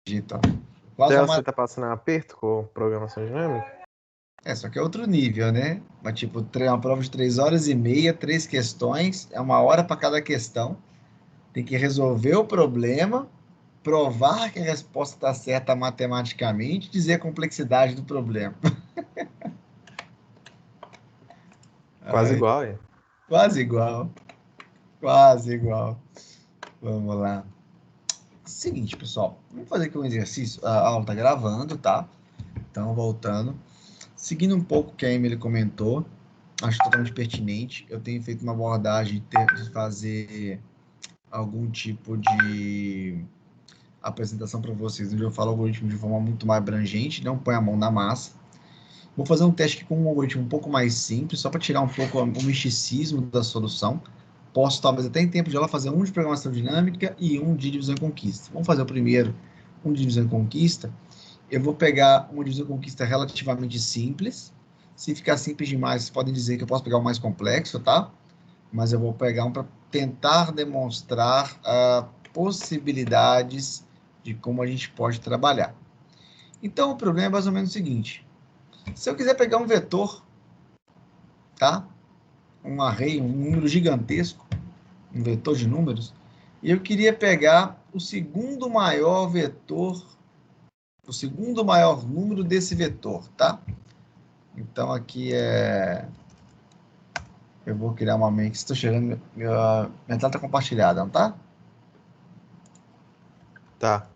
Então, quase Então, uma... você tá passando aperto com programação dinâmica? Só que é outro nível, né? Mas, tipo, uma prova de 3 horas e meia, 3 questões, é 1 hora para cada questão. Tem que resolver o problema, provar que a resposta está certa matematicamente, dizer a complexidade do problema. Quase Ai, igual, hein? quase igual. Quase igual. Vamos lá. Seguinte, pessoal. Vamos fazer aqui um exercício. A aula está gravando, tá? Então, voltando. Seguindo um pouco o que a Emily comentou, acho totalmente pertinente. Eu tenho feito uma abordagem de fazer algum tipo de apresentação para vocês, onde eu falo o algoritmo de forma muito mais abrangente, não põe a mão na massa. Vou fazer um teste aqui com um algoritmo um pouco mais simples, só para tirar um pouco o misticismo da solução. Posso, talvez, até em tempo de ela fazer um de programação dinâmica e um de divisão e conquista. Vamos fazer o primeiro, um de divisão e conquista. Eu vou pegar uma divisão e conquista relativamente simples. Se ficar simples demais, vocês podem dizer que eu posso pegar o mais complexo, tá? Mas eu vou pegar um para tentar demonstrar possibilidades de como a gente pode trabalhar. Então, o problema é mais ou menos o seguinte. Se eu quiser pegar um vetor, tá? Um array, um número gigantesco, um vetor de números, e eu queria pegar o segundo maior vetor, o segundo maior número desse vetor, tá? Então, aqui eu vou criar uma main, que estou chegando, minha tela está compartilhada, não tá? Tá.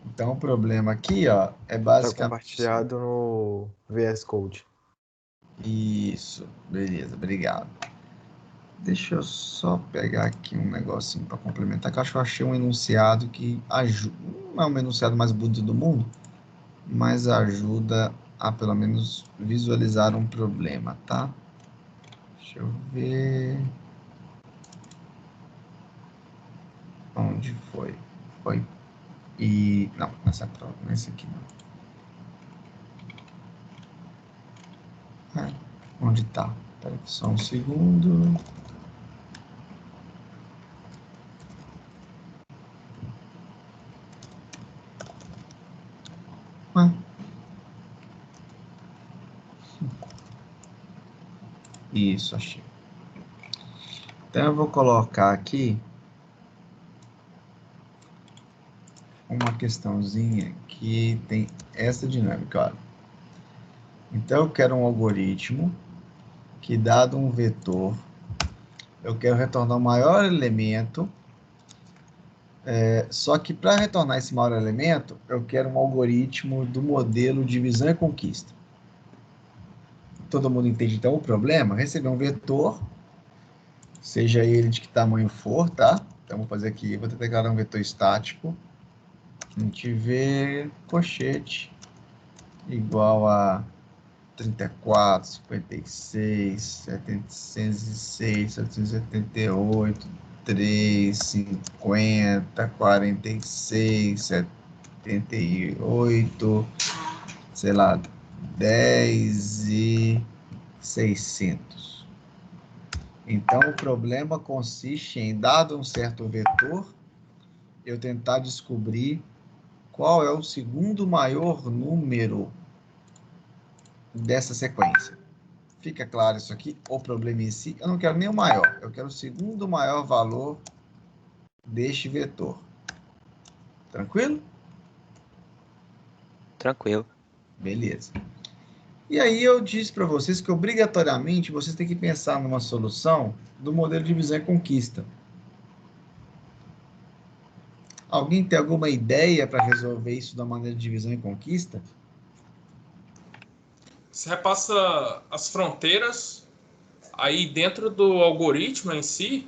Então, o problema aqui, ó, é Tá basicamente... compartilhado no VS Code. Isso, beleza, obrigado. Deixa eu só pegar aqui um negocinho para complementar, que eu acho que eu achei um enunciado que ajuda. Não é um enunciado mais bonito do mundo, mas ajuda a pelo menos visualizar um problema, tá? Deixa eu ver. Onde foi? Foi. E. Não, nessa prova, nesse aqui não. Onde tá? Espera só um segundo. Ué. Isso, achei. Então eu vou colocar aqui uma questãozinha que tem essa dinâmica, olha. Então eu quero um algoritmo que, dado um vetor, eu quero retornar o maior elemento, só que para retornar esse maior elemento, eu quero um algoritmo do modelo divisão e conquista. Todo mundo entende então o problema? Receber um vetor, seja ele de que tamanho for, tá? Então vou fazer aqui, vou declarar um vetor estático. A gente vê colchete igual a 34, 56, 706, 778, 3, 50, 46, 78, sei lá, 10 e 600. Então, o problema consiste em, dado um certo vetor, eu tentar descobrir qual é o segundo maior número dessa sequência. Fica claro isso aqui? O problema em si, eu não quero nem o maior, eu quero o segundo maior valor deste vetor. Tranquilo? Tranquilo. Beleza. E aí eu disse para vocês que obrigatoriamente vocês têm que pensar numa solução do modelo de divisão e conquista. Alguém tem alguma ideia para resolver isso da maneira de divisão e conquista? Você repassa as fronteiras, aí dentro do algoritmo em si,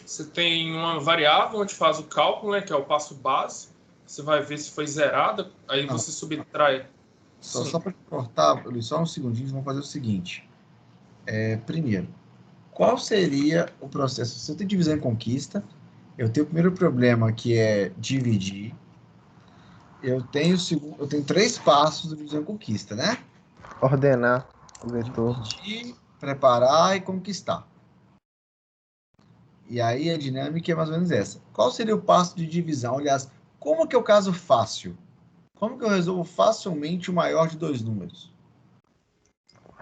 você tem uma variável onde faz o cálculo, né, que é o passo base. Você vai ver se foi zerada, aí Não, você subtrai. só para cortar, Luiz, só um segundinho, vamos fazer o seguinte. Primeiro, qual seria o processo? Se eu tenho divisão e conquista, eu tenho o primeiro problema, que é dividir. Eu tenho 3 passos do divisão e conquista, né? Ordenar o vetor. Dividir, preparar e conquistar. E aí a dinâmica é mais ou menos essa. Qual seria o passo de divisão? Aliás, como que é o caso fácil? Como que eu resolvo facilmente o maior de dois números?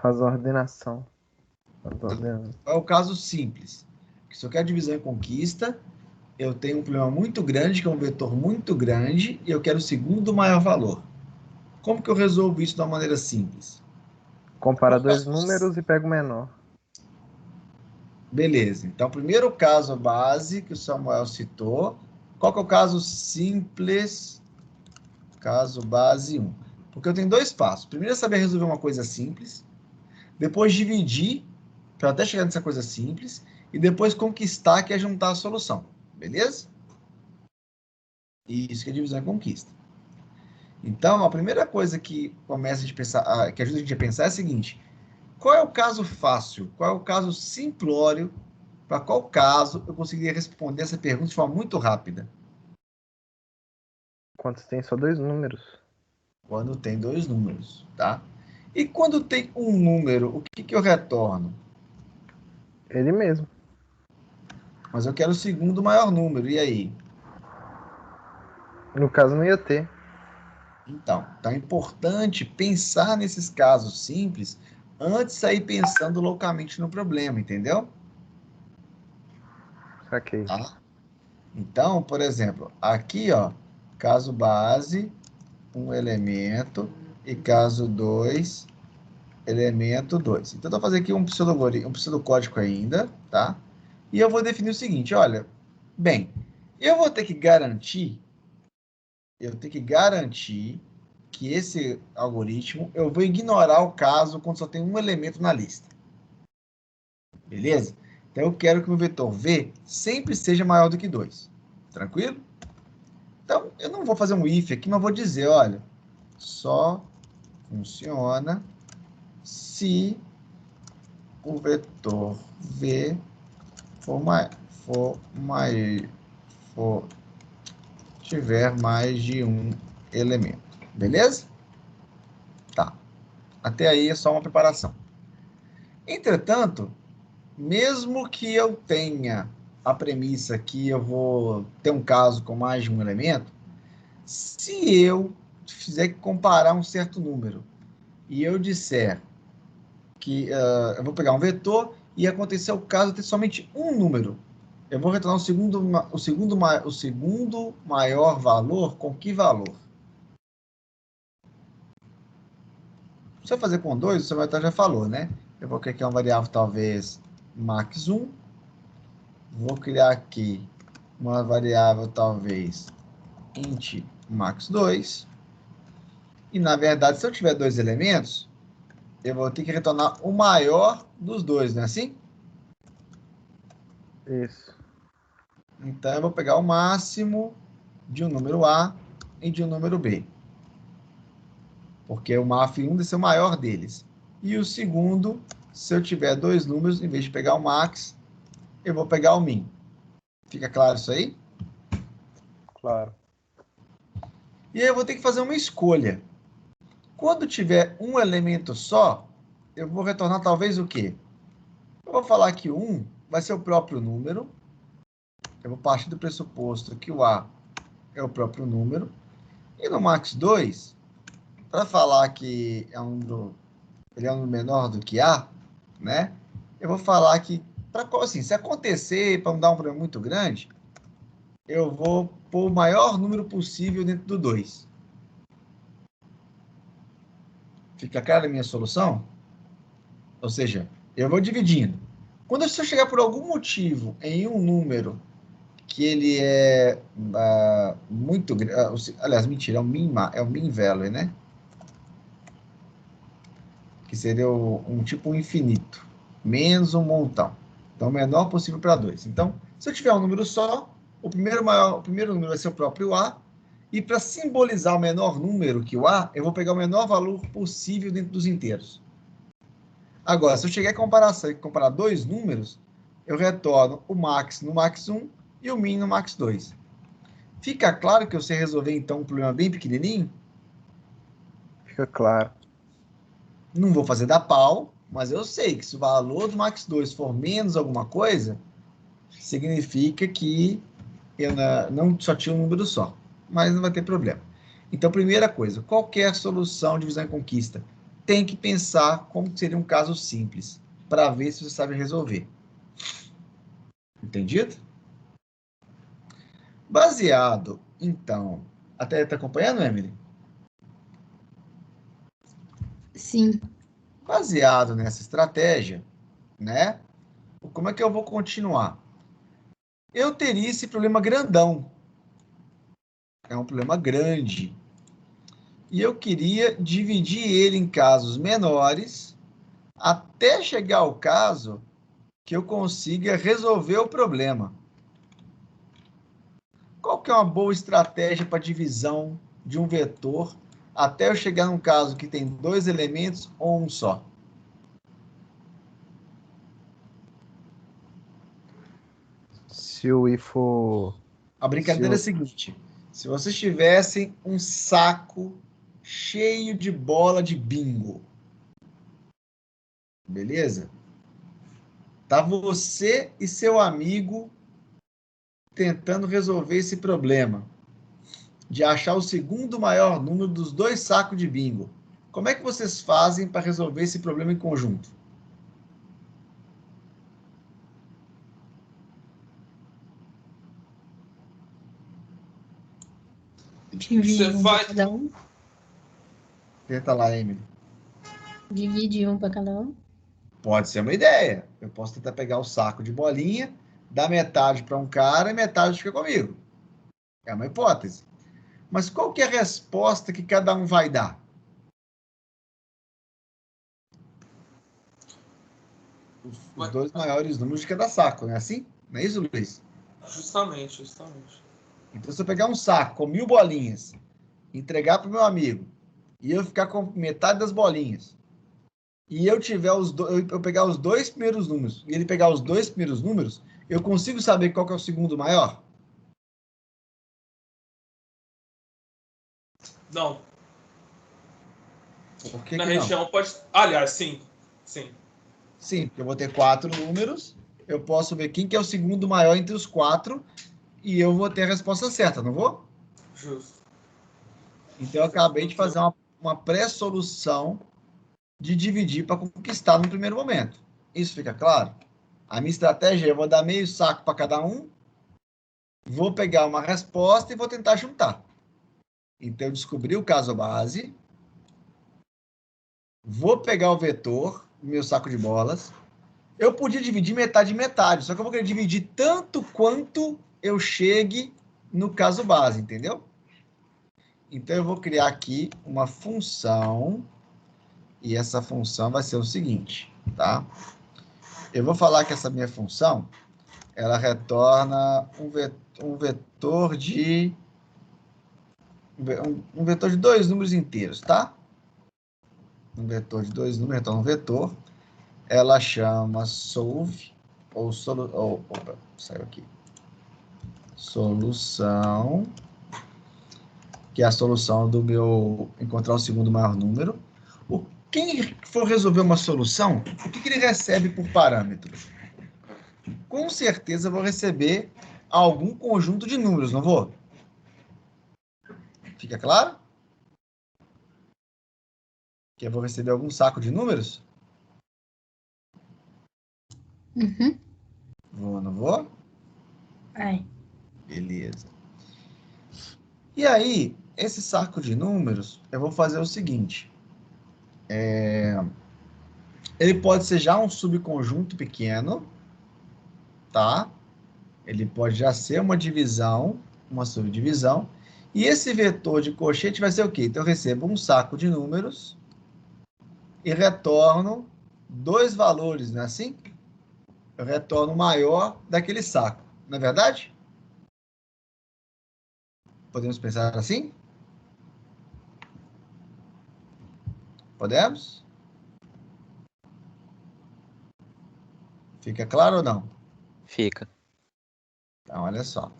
Faz a ordenação. Faz a ordenação. É o caso simples. Se eu quero divisão em conquista, eu tenho um problema muito grande, que é um vetor muito grande, e eu quero o segundo maior valor. Como que eu resolvo isso de uma maneira simples? Compara dois números e pega o menor. Beleza. Então, primeiro caso base que o Samuel citou. Qual que é o caso simples? Caso base 1. Porque eu tenho dois passos. Primeiro é saber resolver uma coisa simples. Depois dividir, para até chegar nessa coisa simples. E depois conquistar, que é juntar a solução. Beleza? Isso que é divisão e conquista. Então, a primeira coisa que começa a gente pensar, que ajuda a gente a pensar é a seguinte: qual é o caso fácil? Qual é o caso simplório? Para qual caso eu conseguiria responder essa pergunta de forma muito rápida? Quando você tem só dois números. Quando tem dois números, tá? E quando tem um número, o que eu retorno? Ele mesmo. Mas eu quero o segundo maior número, e aí? No caso, não ia ter. Então, é importante pensar nesses casos simples antes de sair pensando loucamente no problema, entendeu? Saquei. Tá? Então, por exemplo, aqui, ó, caso base, um elemento, e caso 2, elemento 2. Então, eu vou fazer aqui um pseudocódigo ainda, tá? E eu vou definir o seguinte, olha, bem, eu vou ter que garantir, que esse algoritmo, eu vou ignorar o caso quando só tem um elemento na lista. Beleza? Então, eu quero que o vetor V sempre seja maior do que 2. Tranquilo? Então, eu não vou fazer um if aqui, mas vou dizer, olha, só funciona se o vetor V tiver mais de um elemento. Beleza? Tá. Até aí é só uma preparação. Entretanto, mesmo que eu tenha a premissa que eu vou ter um caso com mais de um elemento, se eu fizer que comparar um certo número e eu disser que eu vou pegar um vetor e acontecer o caso de ter somente um número, eu vou retornar o segundo maior valor com que valor? Se eu fazer com 2, o Samuel já falou, né? Eu vou criar aqui uma variável, talvez, max1. Vou criar aqui uma variável, talvez, int max2. E, na verdade, se eu tiver dois elementos, eu vou ter que retornar o maior dos dois, não é assim? Isso. Então, eu vou pegar o máximo de um número A e de um número B. Porque o MAF1 deve ser o maior deles. E o segundo, se eu tiver dois números, em vez de pegar o max, eu vou pegar o min. Fica claro isso aí? Claro. E aí eu vou ter que fazer uma escolha. Quando tiver um elemento só, eu vou retornar talvez o quê? Eu vou falar que o 1 vai ser o próprio número. Eu vou partir do pressuposto que o A é o próprio número. E no max 2, para falar que é um número, ele é um número menor do que A, né? Eu vou falar que, assim, se acontecer, para não dar um problema muito grande, eu vou pôr o maior número possível dentro do 2. Fica clara a minha solução? Ou seja, eu vou dividindo. Quando eu chegar por algum motivo em um número que ele é muito grande, aliás, mentira, é o min value, né? Que seria um tipo infinito, menos um montão. Então, o menor possível para 2. Então, se eu tiver um número só, o primeiro número vai ser o próprio A, e para simbolizar o menor número que o A, eu vou pegar o menor valor possível dentro dos inteiros. Agora, se eu chegar em comparar dois números, eu retorno o max no max 1 e o min no max 2. Fica claro que eu sei resolver, então, um problema bem pequenininho? Fica claro. Não vou fazer da pau, mas eu sei que se o valor do max 2 for menos alguma coisa, significa que eu não só tinha um número só. Mas não vai ter problema. Então, primeira coisa, qualquer solução de divisão e conquista tem que pensar como seria um caso simples, para ver se você sabe resolver. Entendido? Baseado, então... Até está acompanhando, Emily? Sim. Baseado nessa estratégia, né? Como é que eu vou continuar? Eu teria esse problema grandão. É um problema grande. E eu queria dividir ele em casos menores até chegar ao caso que eu consiga resolver o problema. Qual que é uma boa estratégia para divisão de um vetor até eu chegar num caso que tem 2 elementos ou um só? Se o i for... A brincadeira é a Se seguinte: se vocês tivessem um saco cheio de bola de bingo, beleza? Tá você e seu amigo tentando resolver esse problema de achar o segundo maior número dos 2 sacos de bingo. Como é que vocês fazem para resolver esse problema em conjunto? Divide Você um vai. para cada um. Tenta lá, Emily. Divide um para cada um. Pode ser uma ideia. Eu posso tentar pegar o saco de bolinha, dar metade para um cara e metade fica comigo. É uma hipótese. Mas qual que é a resposta que cada um vai dar? Os 2 maiores números de cada saco, não é assim? Não é isso, Luiz? Justamente. Então, se eu pegar um saco com 1000 bolinhas, entregar para o meu amigo, e eu ficar com metade das bolinhas, e eu pegar os 2 primeiros números, e ele pegar os 2 primeiros números, eu consigo saber qual que é o segundo maior? Não. Por que Na que não? região pode. Aliás, sim. Sim, porque eu vou ter 4 números, eu posso ver quem que é o segundo maior entre os 4, e eu vou ter a resposta certa, não vou? Justo. Então, eu acabei de fazer uma pré-solução de dividir para conquistar no primeiro momento. Isso fica claro? A minha estratégia é: eu vou dar meio saco para cada um, vou pegar uma resposta e vou tentar juntar. Então, eu descobri o caso base, vou pegar o vetor, o meu saco de bolas. Eu podia dividir metade e metade, só que eu vou querer dividir tanto quanto eu chegue no caso base, entendeu? Então, eu vou criar aqui uma função, e essa função vai ser o seguinte, tá? Eu vou falar que essa minha função, ela retorna um vetor de 2 números inteiros, tá? Um vetor de 2 números, retorna um vetor. Ela chama solve, opa, saiu aqui. Solução, que é a solução do meu encontrar o segundo maior número. Quem for resolver uma solução, o que ele recebe por parâmetro? Com certeza eu vou receber algum conjunto de números, não vou? Fica claro? Que eu vou receber algum saco de números? Uhum. Vou, não vou? Vai. Beleza. E aí, esse saco de números, eu vou fazer o seguinte. Ele pode ser já um subconjunto pequeno, tá? Ele pode já ser uma divisão, uma subdivisão. E esse vetor de cochete vai ser o quê? Então, eu recebo um saco de números e retorno 2 valores, não é assim? Eu retorno o maior daquele saco, não é verdade? Podemos pensar assim? Podemos? Fica claro ou não? Fica. Então, olha só.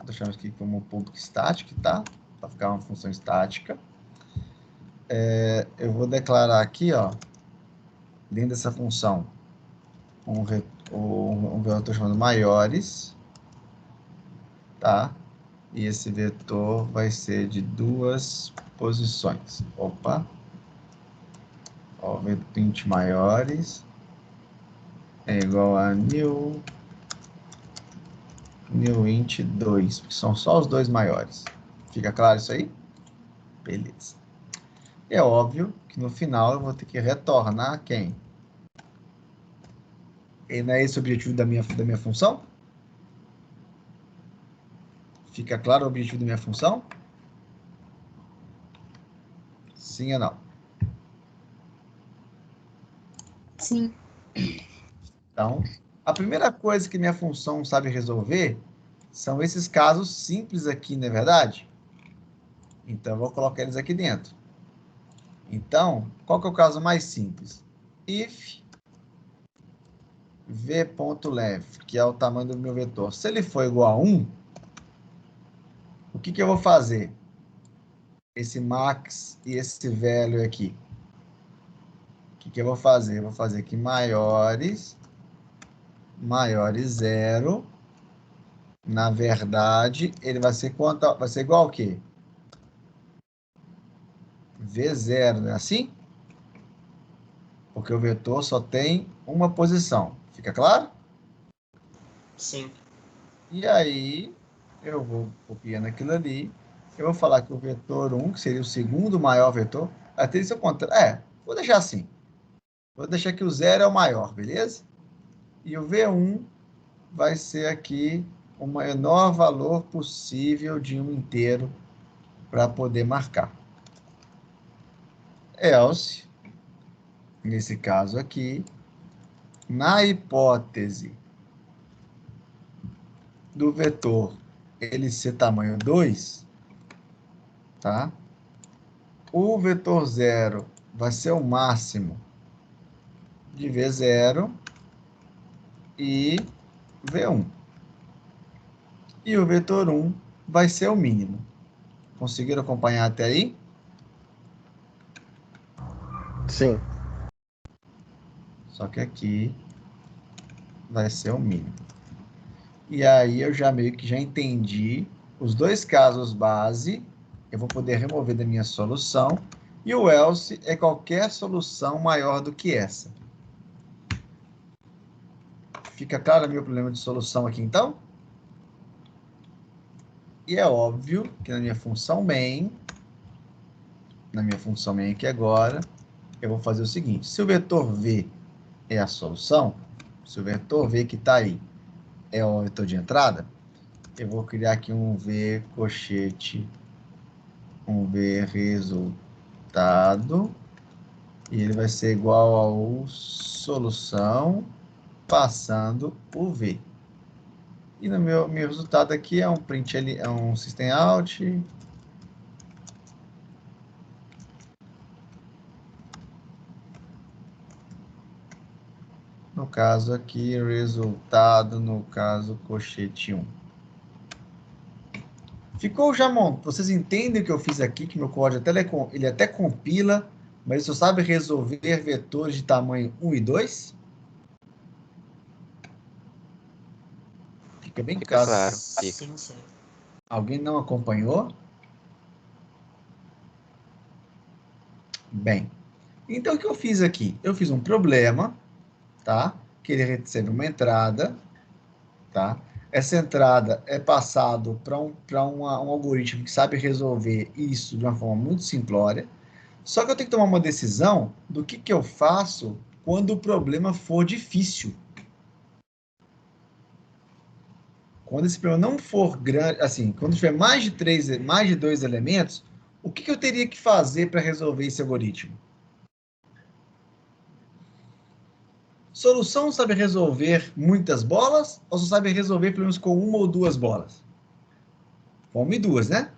Deixamos aqui como público estático, tá? Para ficar uma função estática. Eu vou declarar aqui, ó, dentro dessa função, um vetor chamado maiores, tá? E esse vetor vai ser de 2 posições. Opa! Ó, int maiores é igual a new int 2, que são só os dois maiores. Fica claro isso aí? Beleza. É óbvio que no final eu vou ter que retornar quem? E não é esse o objetivo da minha função? Fica claro o objetivo da minha função? Sim ou não? Sim. Então, a primeira coisa que minha função sabe resolver são esses casos simples aqui, não é verdade? Então, eu vou colocar eles aqui dentro. Então, qual que é o caso mais simples? If v.length, que é o tamanho do meu vetor, se ele for igual a 1, o que eu vou fazer? Esse max e esse value aqui. O que eu vou fazer? Eu vou fazer aqui maiores 0. Na verdade, ele vai ser quanto? Vai ser igual ao quê? V0, não é assim? Porque o vetor só tem uma posição. Fica claro? Sim. E aí, eu vou copiando aquilo ali. Eu vou falar que o vetor 1, que seria o segundo maior vetor, até isso ao contrário. Vou deixar assim. Vou deixar que o 0 é o maior, beleza? E o V1 vai ser aqui o menor valor possível de um inteiro para poder marcar. Else, nesse caso aqui, na hipótese do vetor ele ser tamanho 2, tá? O vetor 0 vai ser o máximo de V0 e V1. E o vetor 1 vai ser o mínimo. Conseguiram acompanhar até aí? Sim. Só que aqui vai ser o mínimo. E aí eu já meio que já entendi os dois casos base. Eu vou poder remover da minha solução. E o else é qualquer solução maior do que essa. Fica claro o meu problema de solução aqui, então? E é óbvio que na minha função main aqui agora, eu vou fazer o seguinte. Se o vetor V é a solução, se o vetor V que está aí é o vetor de entrada, eu vou criar aqui um V cochete, um V resultado, e ele vai ser igual ao solução passando o V. E no meu resultado aqui é um print, é um system out. No caso aqui, resultado, no caso, cochete 1. Ficou já montado. Vocês entendem o que eu fiz aqui, que meu código ele até compila, mas ele só sabe resolver vetores de tamanho 1 e 2? Fica bem Fica claro. claro. Sim, sim. Alguém não acompanhou? Bem, então o que eu fiz aqui? Eu fiz um problema, tá? Que ele recebe uma entrada, tá? Essa entrada é passado para um algoritmo que sabe resolver isso de uma forma muito simplória. Só que eu tenho que tomar uma decisão do que eu faço quando o problema for difícil. Quando esse problema não for grande, assim, quando tiver mais de 2 elementos, o que eu teria que fazer para resolver esse algoritmo? Solução sabe resolver muitas bolas ou só sabe resolver problemas com uma ou duas bolas? Com uma e duas, né?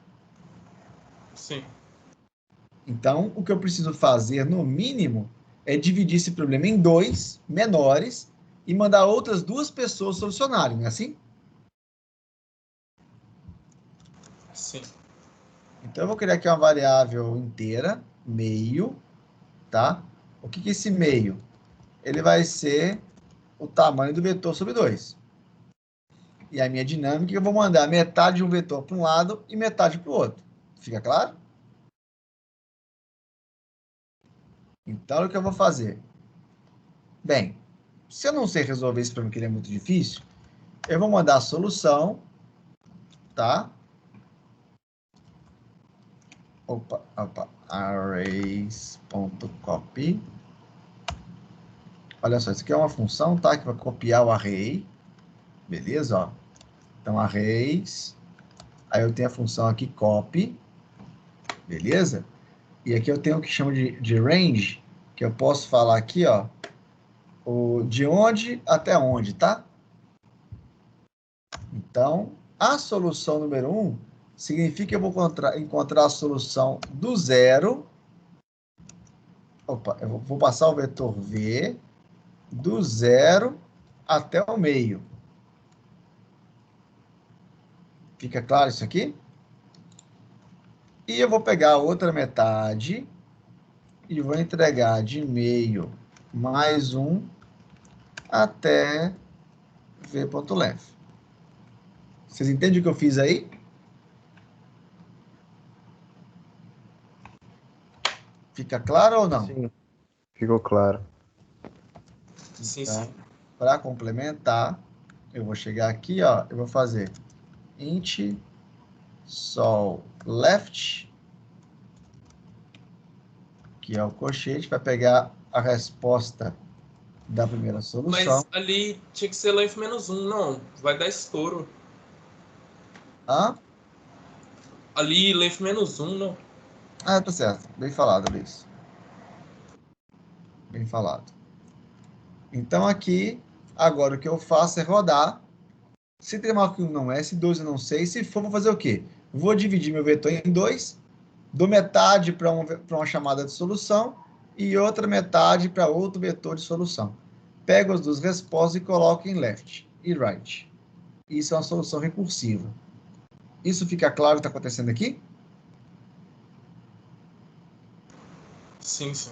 Sim. Então, o que eu preciso fazer, no mínimo, é dividir esse problema em 2 menores e mandar outras 2 pessoas solucionarem, não é assim? Sim. Então, eu vou criar aqui uma variável inteira, meio, tá? O que é esse meio? Ele vai ser o tamanho do vetor sobre 2. E a minha dinâmica, eu vou mandar metade de um vetor para um lado e metade para o outro. Fica claro? Então, o que eu vou fazer? Bem, se eu não sei resolver esse problema, que ele é muito difícil, eu vou mandar a solução, tá? Opa, arrays.copy. Olha só, isso aqui é uma função, tá? Que vai copiar o array. Beleza, ó. Então, arrays. Aí eu tenho a função aqui, copy. Beleza? E aqui eu tenho o que chama de range, que eu posso falar aqui, ó, de onde até onde, tá? Então, a solução número 1 significa que eu vou encontrar a solução do zero. Opa, eu vou passar o vetor V do zero até o meio. Fica claro isso aqui? E eu vou pegar a outra metade e vou entregar de meio mais 1 até v.length. Vocês entendem o que eu fiz aí? Fica claro ou não? Sim, ficou claro. Sim, Então, sim. para complementar, eu vou chegar aqui, ó, eu vou fazer int sol left, que é o colchete, vai pegar a resposta da primeira solução. Mas ali tinha que ser length menos 1, não. Vai dar estouro. Hã? Ali, length menos 1, não. Ah, tá certo. Bem falado, Luiz. Bem falado. Então, aqui, agora o que eu faço é rodar. Se tem marco 1 não é, se 2 eu não sei. Se for, vou fazer o quê? Vou dividir meu vetor em 2, dou metade para uma chamada de solução e outra metade para outro vetor de solução. Pego as duas respostas e coloco em left e right. Isso é uma solução recursiva. Isso fica claro o que está acontecendo aqui? Sim, sim.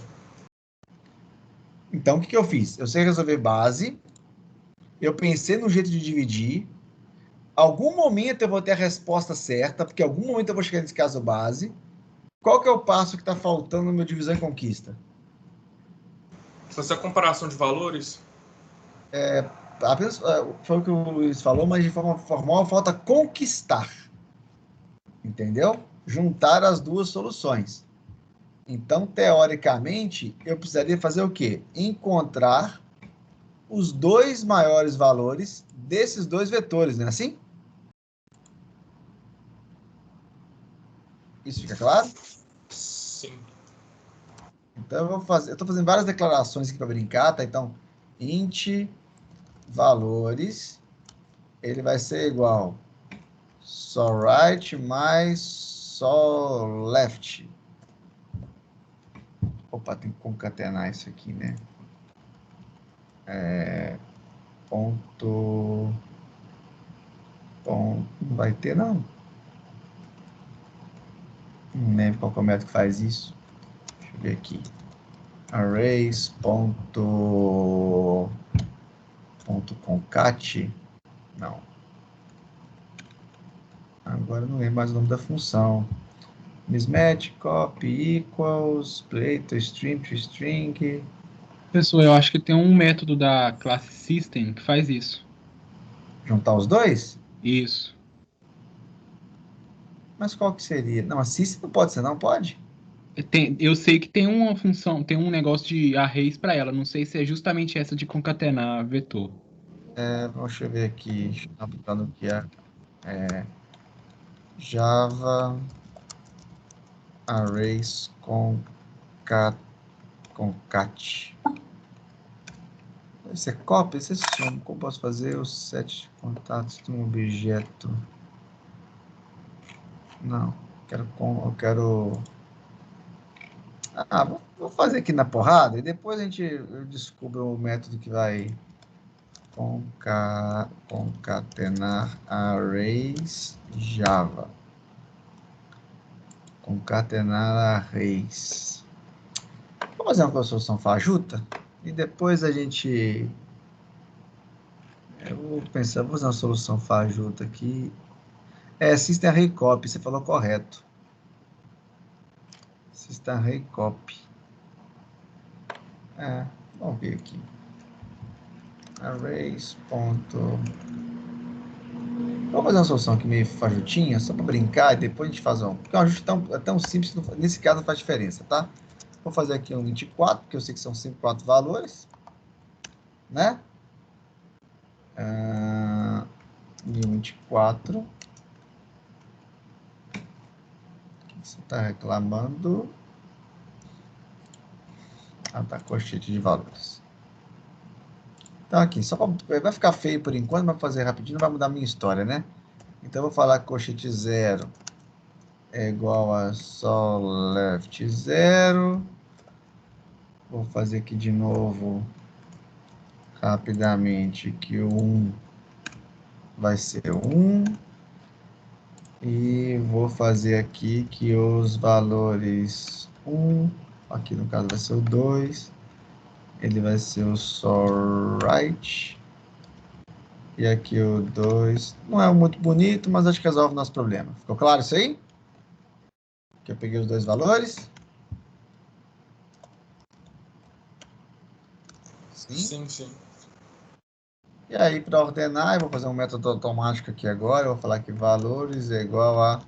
Então, o que eu fiz? Eu sei resolver base, eu pensei no jeito de dividir, algum momento eu vou ter a resposta certa, porque em algum momento eu vou chegar nesse caso base. Qual que é o passo que está faltando no meu divisão e conquista? Fazer a comparação de valores? Apenas, foi o que o Luiz falou, mas de forma formal falta conquistar. Entendeu? Juntar as duas soluções. Então, teoricamente, eu precisaria fazer o quê? Encontrar os dois maiores valores desses dois vetores, não é assim? Isso fica claro? Sim. Então, eu estou fazendo várias declarações aqui para brincar, tá? Então, int valores, ele vai ser igual só right mais só left. Opa, tem que concatenar isso aqui, né? Ponto... Não vai ter, não. Não lembro qual é o método que faz isso. Deixa eu ver aqui. Arrays ponto concat. Não. Agora eu não lembro mais o nome da função. Mismatch, copy, equals, play to string to string. Pessoal, eu acho que tem um método da classe System que faz isso. Juntar os dois? Isso. Mas qual que seria? Não, a system não pode ser, não pode? Eu sei que tem uma função, tem um negócio de arrays para ela. Não sei se é justamente essa de concatenar vetor. Deixa eu ver aqui. Deixa eu aplicar no que é. Java Arrays concat. Você copia, você soma. Como posso fazer os set contatos de um objeto? Não, eu quero. Vou fazer aqui na porrada e depois eu descubro o método que vai concatenar arrays Java. Concatenar arrays. Vou fazer uma solução fajuta e depois a gente... Eu vou fico pensando, vou usar uma solução fajuta aqui. System Array Copy, você falou correto. System Array Copy. Vamos ver aqui. Arrays. Vamos fazer uma solução aqui meio fajutinha, só para brincar, e depois a gente faz um... Porque um ajuste é tão simples, nesse caso não faz diferença, tá? Vou fazer aqui um 24, porque eu sei que são 54 valores, né? 1024. O que você está reclamando? Tá, colchete de valores. Então, aqui, só pra, vai ficar feio por enquanto, mas fazer rapidinho, não vai mudar a minha história, né? Então, eu vou falar que colchete 0 é igual a só left 0. Vou fazer aqui de novo, rapidamente, que o 1 vai ser 1. E vou fazer aqui que os valores 1, aqui no caso vai ser o 2, ele vai ser o só right. E aqui o 2, não é muito bonito, mas acho que resolve o nosso problema. Ficou claro isso aí? Que eu peguei os dois valores. Sim, sim. E aí, para ordenar, eu vou fazer um método automático aqui agora. Eu vou falar que valores é igual a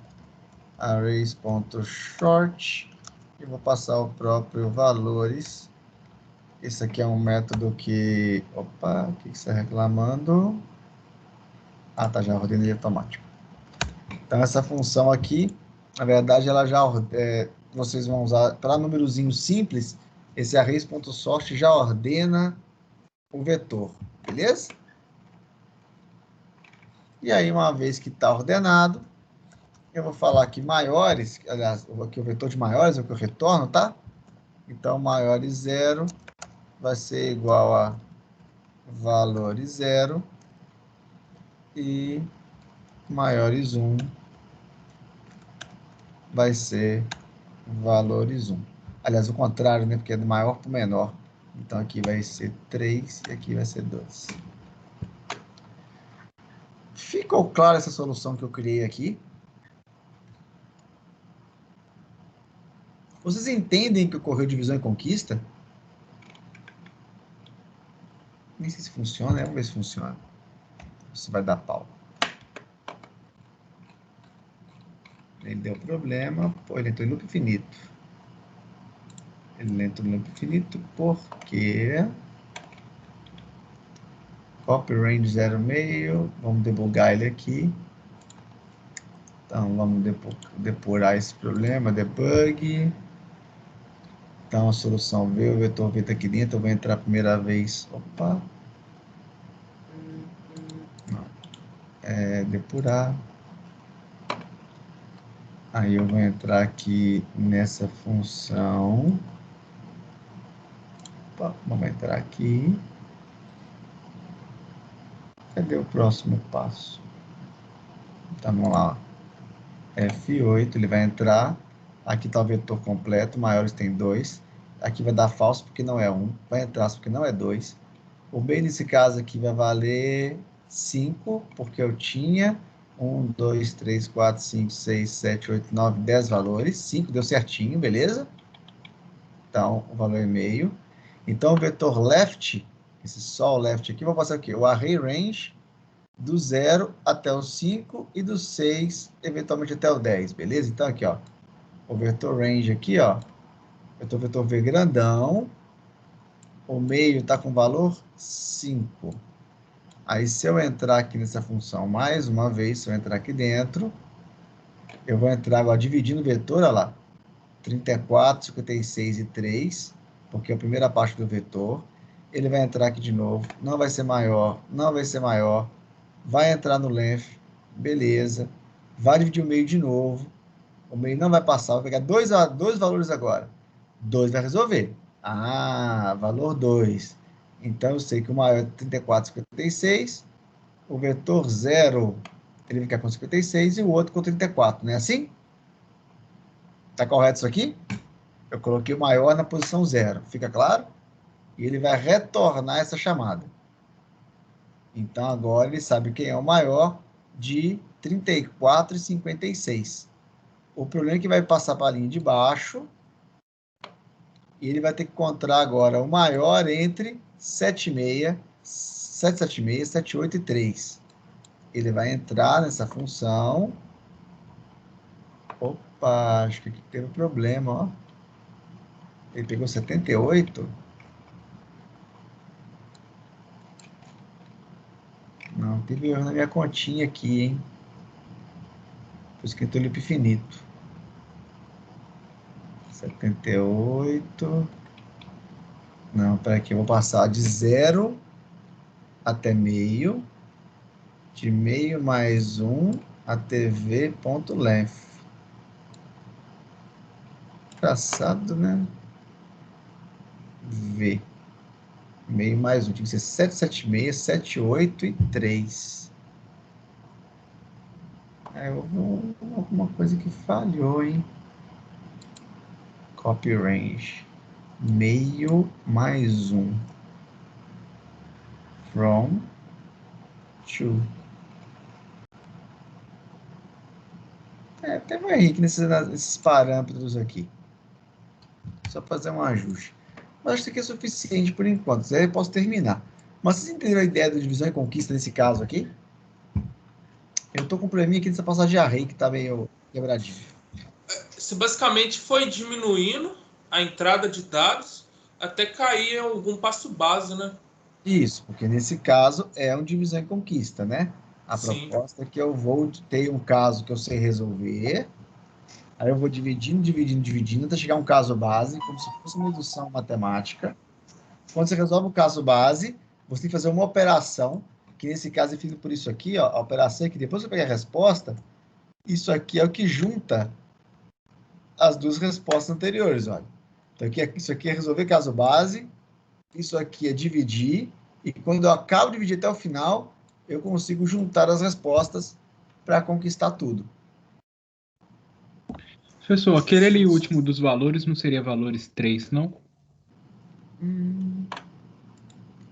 arrays.short. E vou passar o próprio valores. Esse aqui é um método que... Opa, o que você está reclamando? Ah, tá, já ordenei automático. Então, essa função aqui, na verdade, ela já... vocês vão usar, para númerozinho simples, esse arrays.sort já ordena o vetor, beleza? E aí, uma vez que está ordenado, eu vou falar que maiores, aliás, aqui o vetor de maiores é o que eu retorno, tá? Então, maiores 0 vai ser igual a valores 0 e maiores 1 vai ser valores 1. Aliás, o contrário, né? Porque é do maior para o menor. Então, aqui vai ser 3 e aqui vai ser 2. Ficou clara essa solução que eu criei aqui? Vocês entendem que ocorreu divisão e conquista? Nem sei se funciona, né? Vamos ver se funciona. Isso vai dar pau. Ele deu problema. Pô, ele entrou em loop infinito. Ele entrou em loop infinito porque... Copy range 0,5. Vamos debugar ele aqui. Então, vamos depurar esse problema. Debug. Então, a solução veio. O vetor V está aqui dentro. Eu vou entrar a primeira vez. Opa. Não. Depurar. Aí eu vou entrar aqui nessa função. Opa, vamos entrar aqui. Cadê o próximo passo? Então, vamos lá. F8, ele vai entrar. Aqui está o vetor completo, maiores tem 2. Aqui vai dar falso porque não é 1. Vai entrar porque não é 2. O B nesse caso aqui vai valer 5, porque eu tinha 1, 2, 3, 4, 5, 6, 7, 8, 9, 10 valores. 5 deu certinho, beleza? Então, o valor é meio. Então, o vetor left, esse só o left aqui, vou passar aqui, o array range do 0 até o 5 e do 6, eventualmente até o 10, beleza? Então, aqui, ó, o vetor range aqui, ó, eu tô vetor V grandão, o meio tá com valor 5. Aí, se eu entrar aqui nessa função mais uma vez, se eu entrar aqui dentro, eu vou entrar agora dividindo o vetor, olha lá, 34, 56 e 3, porque é a primeira parte do vetor. Ele vai entrar aqui de novo, não vai ser maior, não vai ser maior, vai entrar no length, beleza, vai dividir o meio de novo, o meio não vai passar, vou pegar dois valores agora, 2 vai resolver, valor 2, então eu sei que o maior é 34, 56, o vetor 0, ele fica com 56 e o outro com 34, não é assim? Tá correto isso aqui? Eu coloquei o maior na posição 0, fica claro? E ele vai retornar essa chamada. Então, agora ele sabe quem é o maior de 34,56. O problema é que vai passar para a linha de baixo e ele vai ter que encontrar agora o maior entre 7,6, 7,76, 7,8 e 3. Ele vai entrar nessa função. Opa, acho que aqui teve um problema, ó. Ele pegou 78. Não, teve erro na minha continha aqui, hein? Foi escrito loop finito. 78. Não, peraí aqui, eu vou passar de 0 até meio. De meio mais 1 até v.length. Engraçado, né? V. Meio mais 1. Tinha que ser 776, 78 e 3. Alguma coisa que falhou, hein? Copy range. Meio mais 1. From to. Tem um erro nesses parâmetros aqui. Só fazer um ajuste. Mas acho que isso aqui é suficiente por enquanto. Aí eu posso terminar. Mas vocês entenderam a ideia da divisão e conquista nesse caso aqui? Eu estou com um probleminha aqui nessa passagem de array que está meio quebradinho. Isso basicamente foi diminuindo a entrada de dados até cair algum passo base, né? Isso, porque nesse caso é um divisão e conquista, né? A Sim. proposta é que eu vou ter um caso que eu sei resolver, aí eu vou dividindo, até chegar a um caso base, como se fosse uma indução matemática. Quando você resolve o caso base, você tem que fazer uma operação, que nesse caso é feito por isso aqui, ó, a operação é que depois que eu pegar a resposta, isso aqui é o que junta as duas respostas anteriores, olha. Então, isso aqui é resolver caso base, isso aqui é dividir, e quando eu acabo de dividir até o final, eu consigo juntar as respostas para conquistar tudo. Professor, aquele ali último dos valores não seria valores 3, não?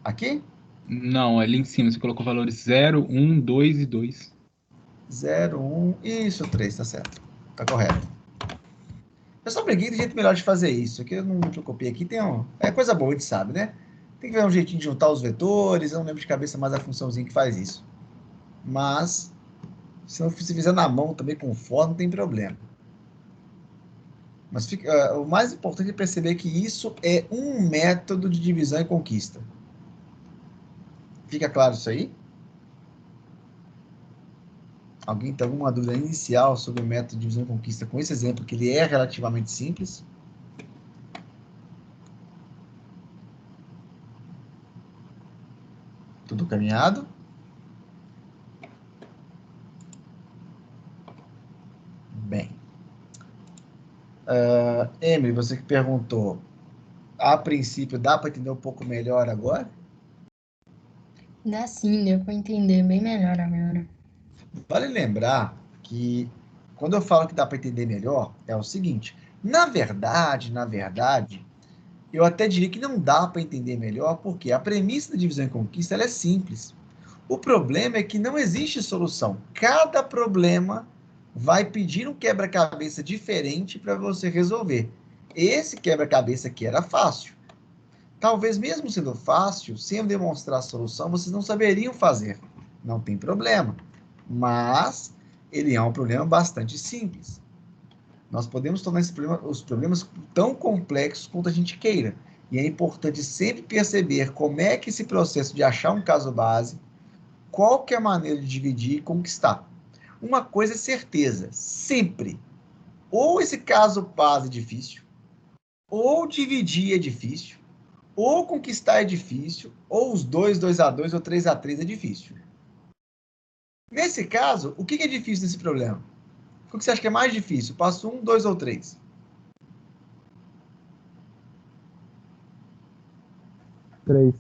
Aqui? Não, ali em cima você colocou valores 0, 1, 2 e 2. 0, 1, isso, 3, tá certo. Tá correto. Eu só peguei de jeito melhor de fazer isso. Aqui eu não me preocupei. Aqui tem é coisa boa, a gente sabe, né? Tem que ver um jeitinho de juntar os vetores. Eu não lembro de cabeça mais a funçãozinha que faz isso. Mas, se não se fizer na mão também com for, não tem problema. Mas o mais importante é perceber que isso é um método de divisão e conquista. Fica claro isso aí? Alguém tem alguma dúvida inicial sobre o método de divisão e conquista com esse exemplo, que ele é relativamente simples? Tudo caminhado? Bem. Emily, você que perguntou, a princípio dá para entender um pouco melhor agora? Dá sim, deu para entender bem melhor agora. Vale lembrar que quando eu falo que dá para entender melhor, é o seguinte, na verdade, eu até diria que não dá para entender melhor, porque a premissa da divisão e conquista ela é simples. O problema é que não existe solução. Cada problema vai pedir um quebra-cabeça diferente para você resolver. Esse quebra-cabeça aqui era fácil. Talvez mesmo sendo fácil, sem eu demonstrar a solução, vocês não saberiam fazer. Não tem problema. Mas ele é um problema bastante simples. Nós podemos tornar os problemas tão complexos quanto a gente queira. E é importante sempre perceber como é que esse processo de achar um caso base, qual que é a maneira de dividir e conquistar. Uma coisa é certeza, sempre. Ou esse caso base é difícil, ou dividir é difícil, ou conquistar é difícil, ou os dois, 2x2 ou 3x3 é difícil. Nesse caso, o que é difícil nesse problema? O que você acha que é mais difícil? Passo 1, 2 ou 3? 3.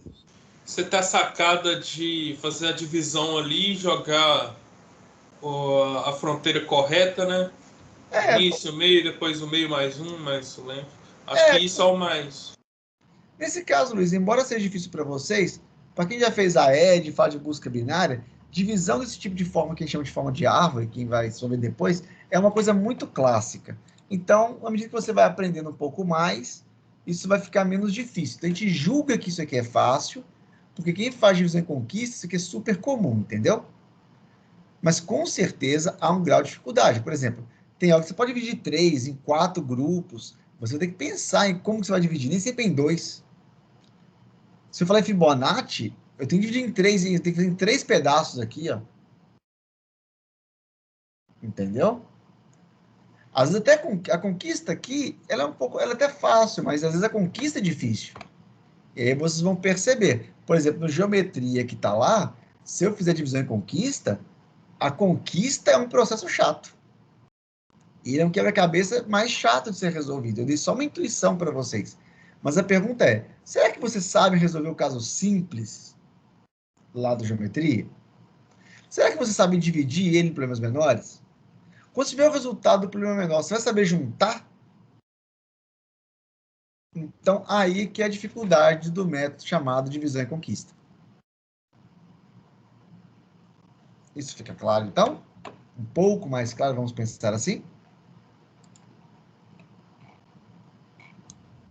Você tá sacada de fazer a divisão ali e jogar a fronteira correta, né? Início, meio, depois o meio mais um, mais lento. Acho que isso é o mais... Nesse caso, Luiz, embora seja difícil para vocês, Para quem já fez a ED, fala de busca binária, divisão desse tipo de forma, que a gente chama de forma de árvore, quem vai resolver depois, é uma coisa muito clássica. Então, à medida que você vai aprendendo um pouco mais, isso vai ficar menos difícil. Então, a gente julga que isso aqui é fácil, porque quem faz divisão e conquista, isso aqui é super comum, entendeu? Mas, com certeza, há um grau de dificuldade. Por exemplo, tem algo que você pode dividir 3 em 4 grupos. Você vai ter que pensar em como que você vai dividir, nem sempre em 2. Se eu falar em Fibonacci, eu tenho que dividir em 3, eu tenho que fazer em 3 pedaços aqui, ó. Entendeu? Às vezes até a conquista aqui, ela é até fácil, mas às vezes a conquista é difícil. E aí vocês vão perceber. Por exemplo, no geometria que está lá, se eu fizer divisão em conquista, a conquista é um processo chato. E ele é um quebra-cabeça mais chato de ser resolvido. Eu dei só uma intuição para vocês. Mas a pergunta é, será que você sabe resolver o caso simples lá da geometria? Será que você sabe dividir ele em problemas menores? Quando você tiver o resultado do problema menor, você vai saber juntar? Então, aí que é a dificuldade do método chamado divisão e conquista. Isso fica claro, então? Um pouco mais claro, vamos pensar assim?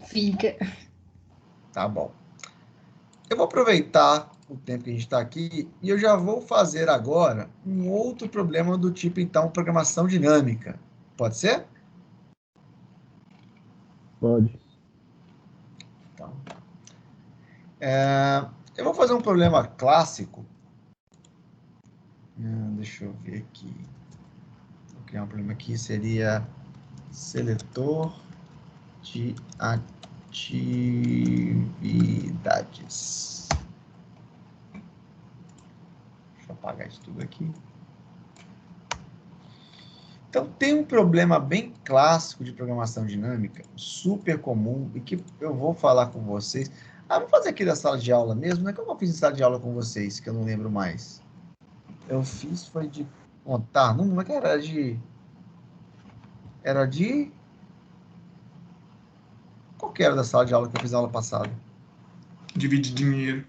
Fica. Tá bom. Eu vou aproveitar o tempo que a gente está aqui e eu já vou fazer agora um outro problema do tipo, então, programação dinâmica. Pode ser? Pode. Então, eu vou fazer um problema clássico. Deixa eu ver aqui. Vou criar um problema aqui, seria seletor de atividades. Deixa eu apagar isso tudo aqui. Então, tem um problema bem clássico de programação dinâmica, super comum, e que eu vou falar com vocês. Vamos fazer aqui da sala de aula mesmo, né? Como eu fiz em sala de aula com vocês, que eu não lembro mais. Eu fiz, foi de contar, não é que era de... Era de... Qual que era da sala de aula que eu fiz na aula passada? Divide dinheiro.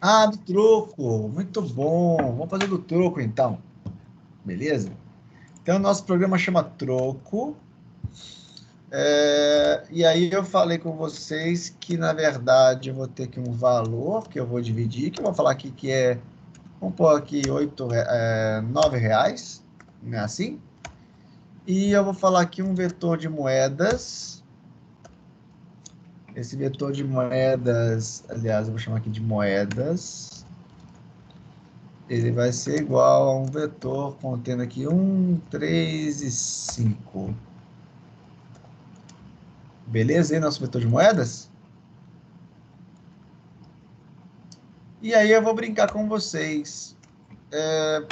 Ah, do troco. Muito bom. Vamos fazer do troco, então. Beleza? Então, o nosso programa chama Troco. E aí eu falei com vocês que, na verdade, eu vou ter aqui um valor que eu vou dividir, que eu vou falar aqui que é... Vamos pôr aqui R$9, não é assim? E eu vou falar aqui um vetor de moedas. Esse vetor de moedas, aliás, eu vou chamar aqui de moedas. Ele vai ser igual a um vetor contendo aqui 1, 3 e 5. Beleza? Aí, nosso vetor de moedas? E aí eu vou brincar com vocês.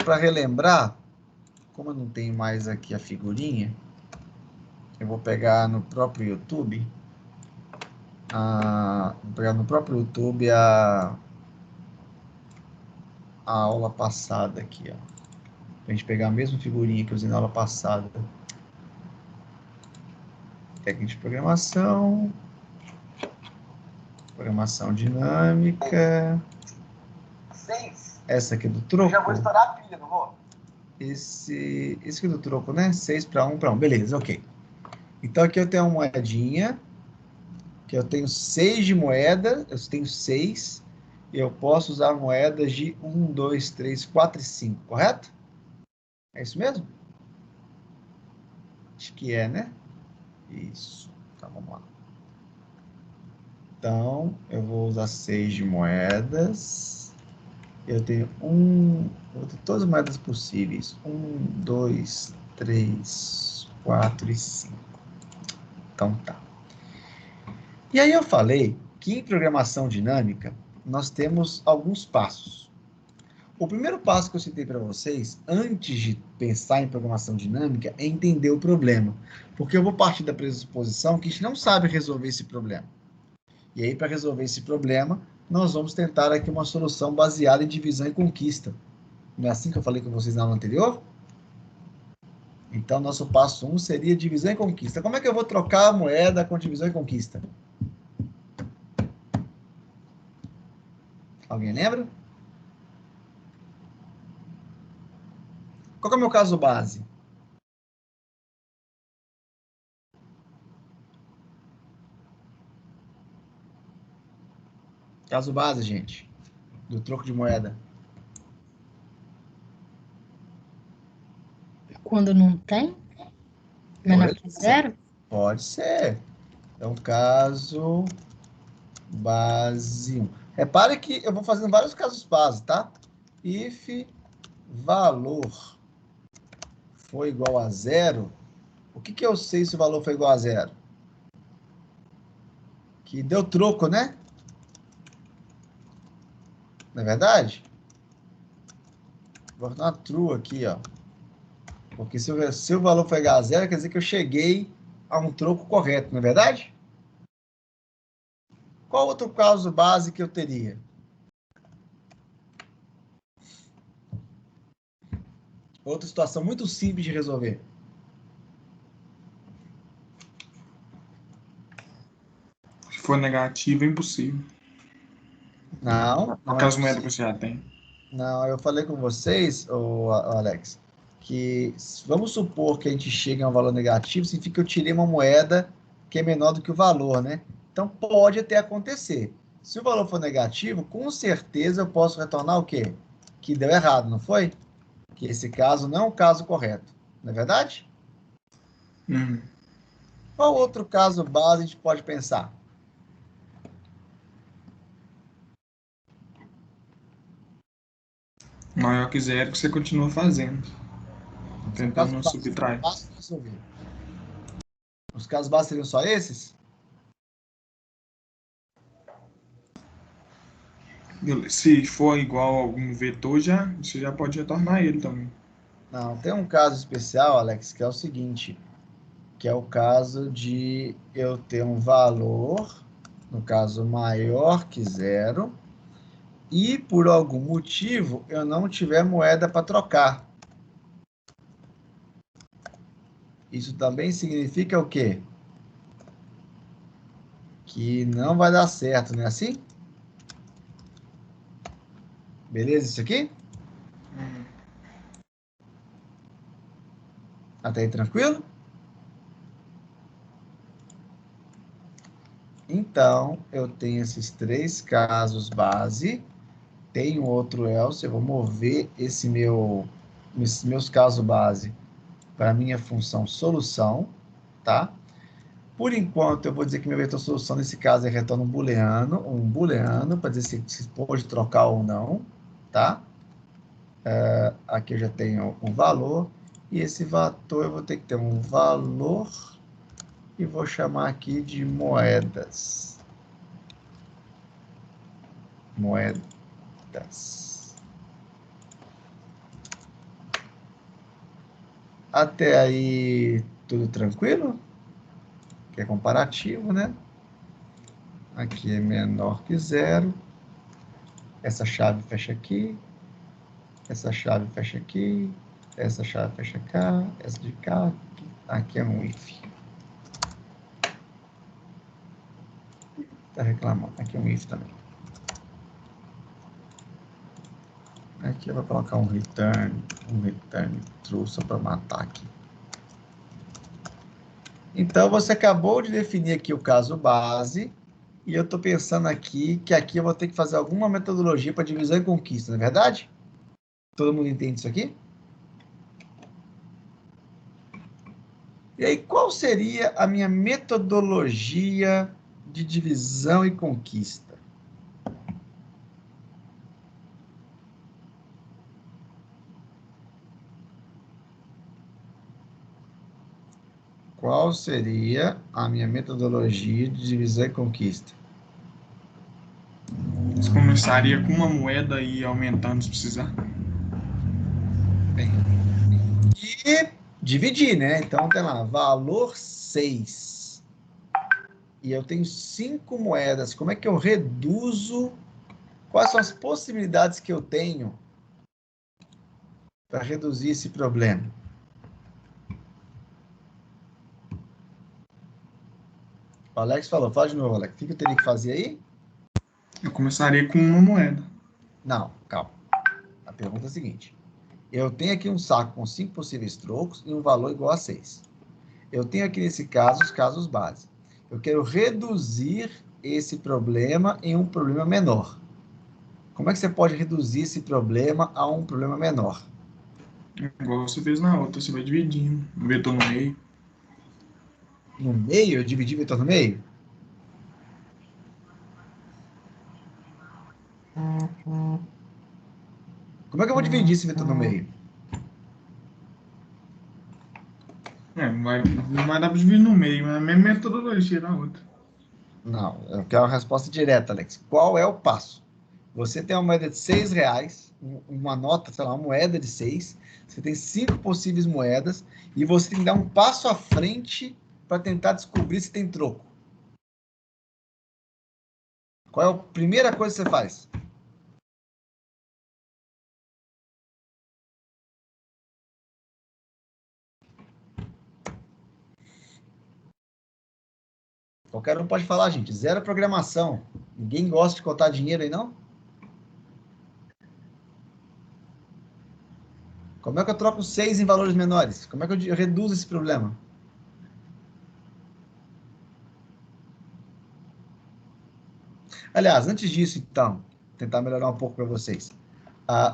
Para relembrar, como eu não tenho mais aqui a figurinha, eu vou pegar no próprio YouTube. Vou pegar no próprio YouTube a aula passada aqui, ó. Pra gente pegar a mesma figurinha que eu usei na aula passada. Técnica de programação. Programação dinâmica. 6. Essa aqui é do troco. Já vou estourar a pilha, não vou? Esse aqui é do troco, né? 6 para 1 para 1. Beleza, ok. Então aqui eu tenho uma moedinha. Que eu tenho 6 de moeda. Eu tenho 6. E eu posso usar moedas de 1, 2, 3, 4 e 5, correto? É isso mesmo? Acho que é, né? Isso. Então, vamos lá. Então, eu vou usar 6 de moedas. Eu tenho todas as moedas possíveis. 1, 2, 3, 4 e 5. Então, tá. E aí eu falei que em programação dinâmica, nós temos alguns passos. O primeiro passo que eu citei para vocês, antes de pensar em programação dinâmica, é entender o problema. Porque eu vou partir da pressuposição que a gente não sabe resolver esse problema. E aí, para resolver esse problema, nós vamos tentar aqui uma solução baseada em divisão e conquista. Não é assim que eu falei com vocês na aula anterior? Então, nosso passo 1 seria divisão e conquista. Como é que eu vou trocar a moeda com divisão e conquista? Alguém lembra? Qual que é o meu caso base? Caso base, gente, do troco de moeda. Quando não tem? Menor que zero? Pode ser. Então, caso base 1. Repare que eu vou fazendo vários casos base, tá? If valor for igual a zero, o que eu sei se o valor for igual a zero? Que deu troco, né? Não é verdade? Vou botar uma true aqui, ó. Porque se o valor for igual a zero, quer dizer que eu cheguei a um troco correto, não é verdade? Qual outro caso base que eu teria? Outra situação muito simples de resolver. Se for negativo, é impossível. Não. Aquelas moedas que você já tem. Não, eu falei com vocês, Alex, que vamos supor que a gente chegue a um valor negativo, significa que eu tirei uma moeda que é menor do que o valor, né? Então pode até acontecer. Se o valor for negativo, com certeza eu posso retornar o quê? Que deu errado, não foi? Que esse caso não é um caso correto. Não é verdade? Qual outro caso base a gente pode pensar? Maior que zero que você continua fazendo. Tentando não Casos subtrair. básicos de resolver. Os casos básicos seriam só esses? Se for igual a algum vetor, você já pode retornar ele também. Não, tem um caso especial, Alex, que é o seguinte, que é o caso de eu ter um valor, no caso maior que zero, e por algum motivo eu não tiver moeda para trocar. Isso também significa o quê? Que não vai dar certo, não é assim? Beleza isso aqui? Até aí tranquilo? Então, eu tenho esses três casos base, tem outro else, eu vou mover esses meus casos base para a minha função solução, tá? Por enquanto, eu vou dizer que meu vetor solução, nesse caso, é retorno um booleano, para dizer se pode trocar ou não, tá? Aqui eu já tenho um valor, e esse vetor eu vou ter que ter um valor, e vou chamar aqui de moedas. Moedas. Até aí, tudo tranquilo? Que é comparativo, né? Aqui é menor que zero. Essa chave fecha aqui. Essa chave fecha aqui. Essa chave fecha cá. Essa de cá. Aqui é um if. Tá reclamando. Aqui é um if também. Aqui eu vou colocar um return true só para matar aqui. Então, você acabou de definir aqui o caso base, e eu estou pensando aqui que aqui eu vou ter que fazer alguma metodologia para divisão e conquista, não é verdade? Todo mundo entende isso aqui? E aí, qual seria a minha metodologia de divisão e conquista? Qual seria a minha metodologia de divisão e conquista? Você começaria com uma moeda e ia aumentando se precisar. E dividir, né? Então, tem lá, valor 6. E eu tenho 5 moedas. Como é que eu reduzo? Quais são as possibilidades que eu tenho para reduzir esse problema? O Alex falou, fala de novo, Alex. O que eu teria que fazer aí? Eu começaria com uma moeda. Não, calma. A pergunta é a seguinte. Eu tenho aqui um saco com 5 possíveis trocos e um valor igual a 6. Eu tenho aqui, nesse caso, os casos base. Eu quero reduzir esse problema em um problema menor. Como é que você pode reduzir esse problema a um problema menor? Igual você fez na outra, você vai dividindo. Um vetor no meio. No meio? Eu dividi o vetor no meio? Como é que eu vou dividir esse vetor no meio? Não vai dar para dividir no meio, mas é a mesma metodologia da outra. Não, eu quero a resposta direta, Alex. Qual é o passo? Você tem uma moeda de R$6, uma nota, sei lá, uma moeda de 6. Você tem 5 possíveis moedas e você tem que dar um passo à frente para tentar descobrir se tem troco. Qual é a primeira coisa que você faz? Qualquer um pode falar, gente. Zero programação. Ninguém gosta de contar dinheiro aí, não? Como é que eu troco 6 em valores menores? Como é que eu reduzo esse problema? Aliás, antes disso, então, tentar melhorar um pouco para vocês.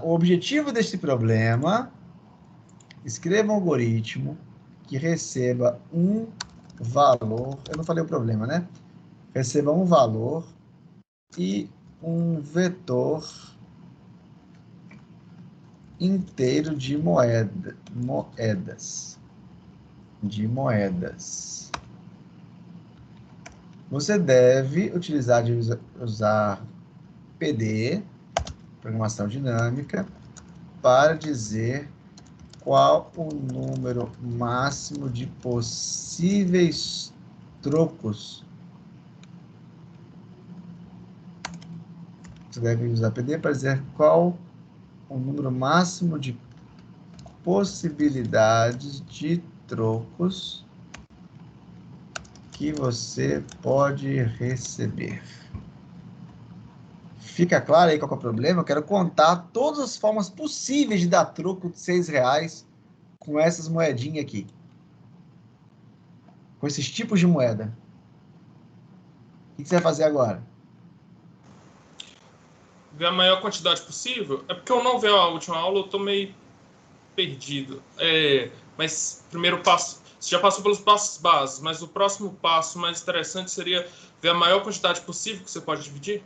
O objetivo desse problema, escreva um algoritmo que receba um valor, eu não falei o problema, né? Receba um valor e um vetor inteiro de moedas. Você deve usar PD, programação dinâmica, para dizer qual o número máximo de possíveis trocos. Você deve usar PD para dizer qual o número máximo de possibilidades de trocos que você pode receber. Fica claro aí qual é o problema? Eu quero contar todas as formas possíveis de dar troco de R$6 com essas moedinhas aqui. Com esses tipos de moeda. O que você vai fazer agora? Ver a maior quantidade possível? É porque eu não vi a última aula, eu tô meio perdido. Mas primeiro passo, você já passou pelos passos básicos, mas o próximo passo mais interessante seria ver a maior quantidade possível que você pode dividir?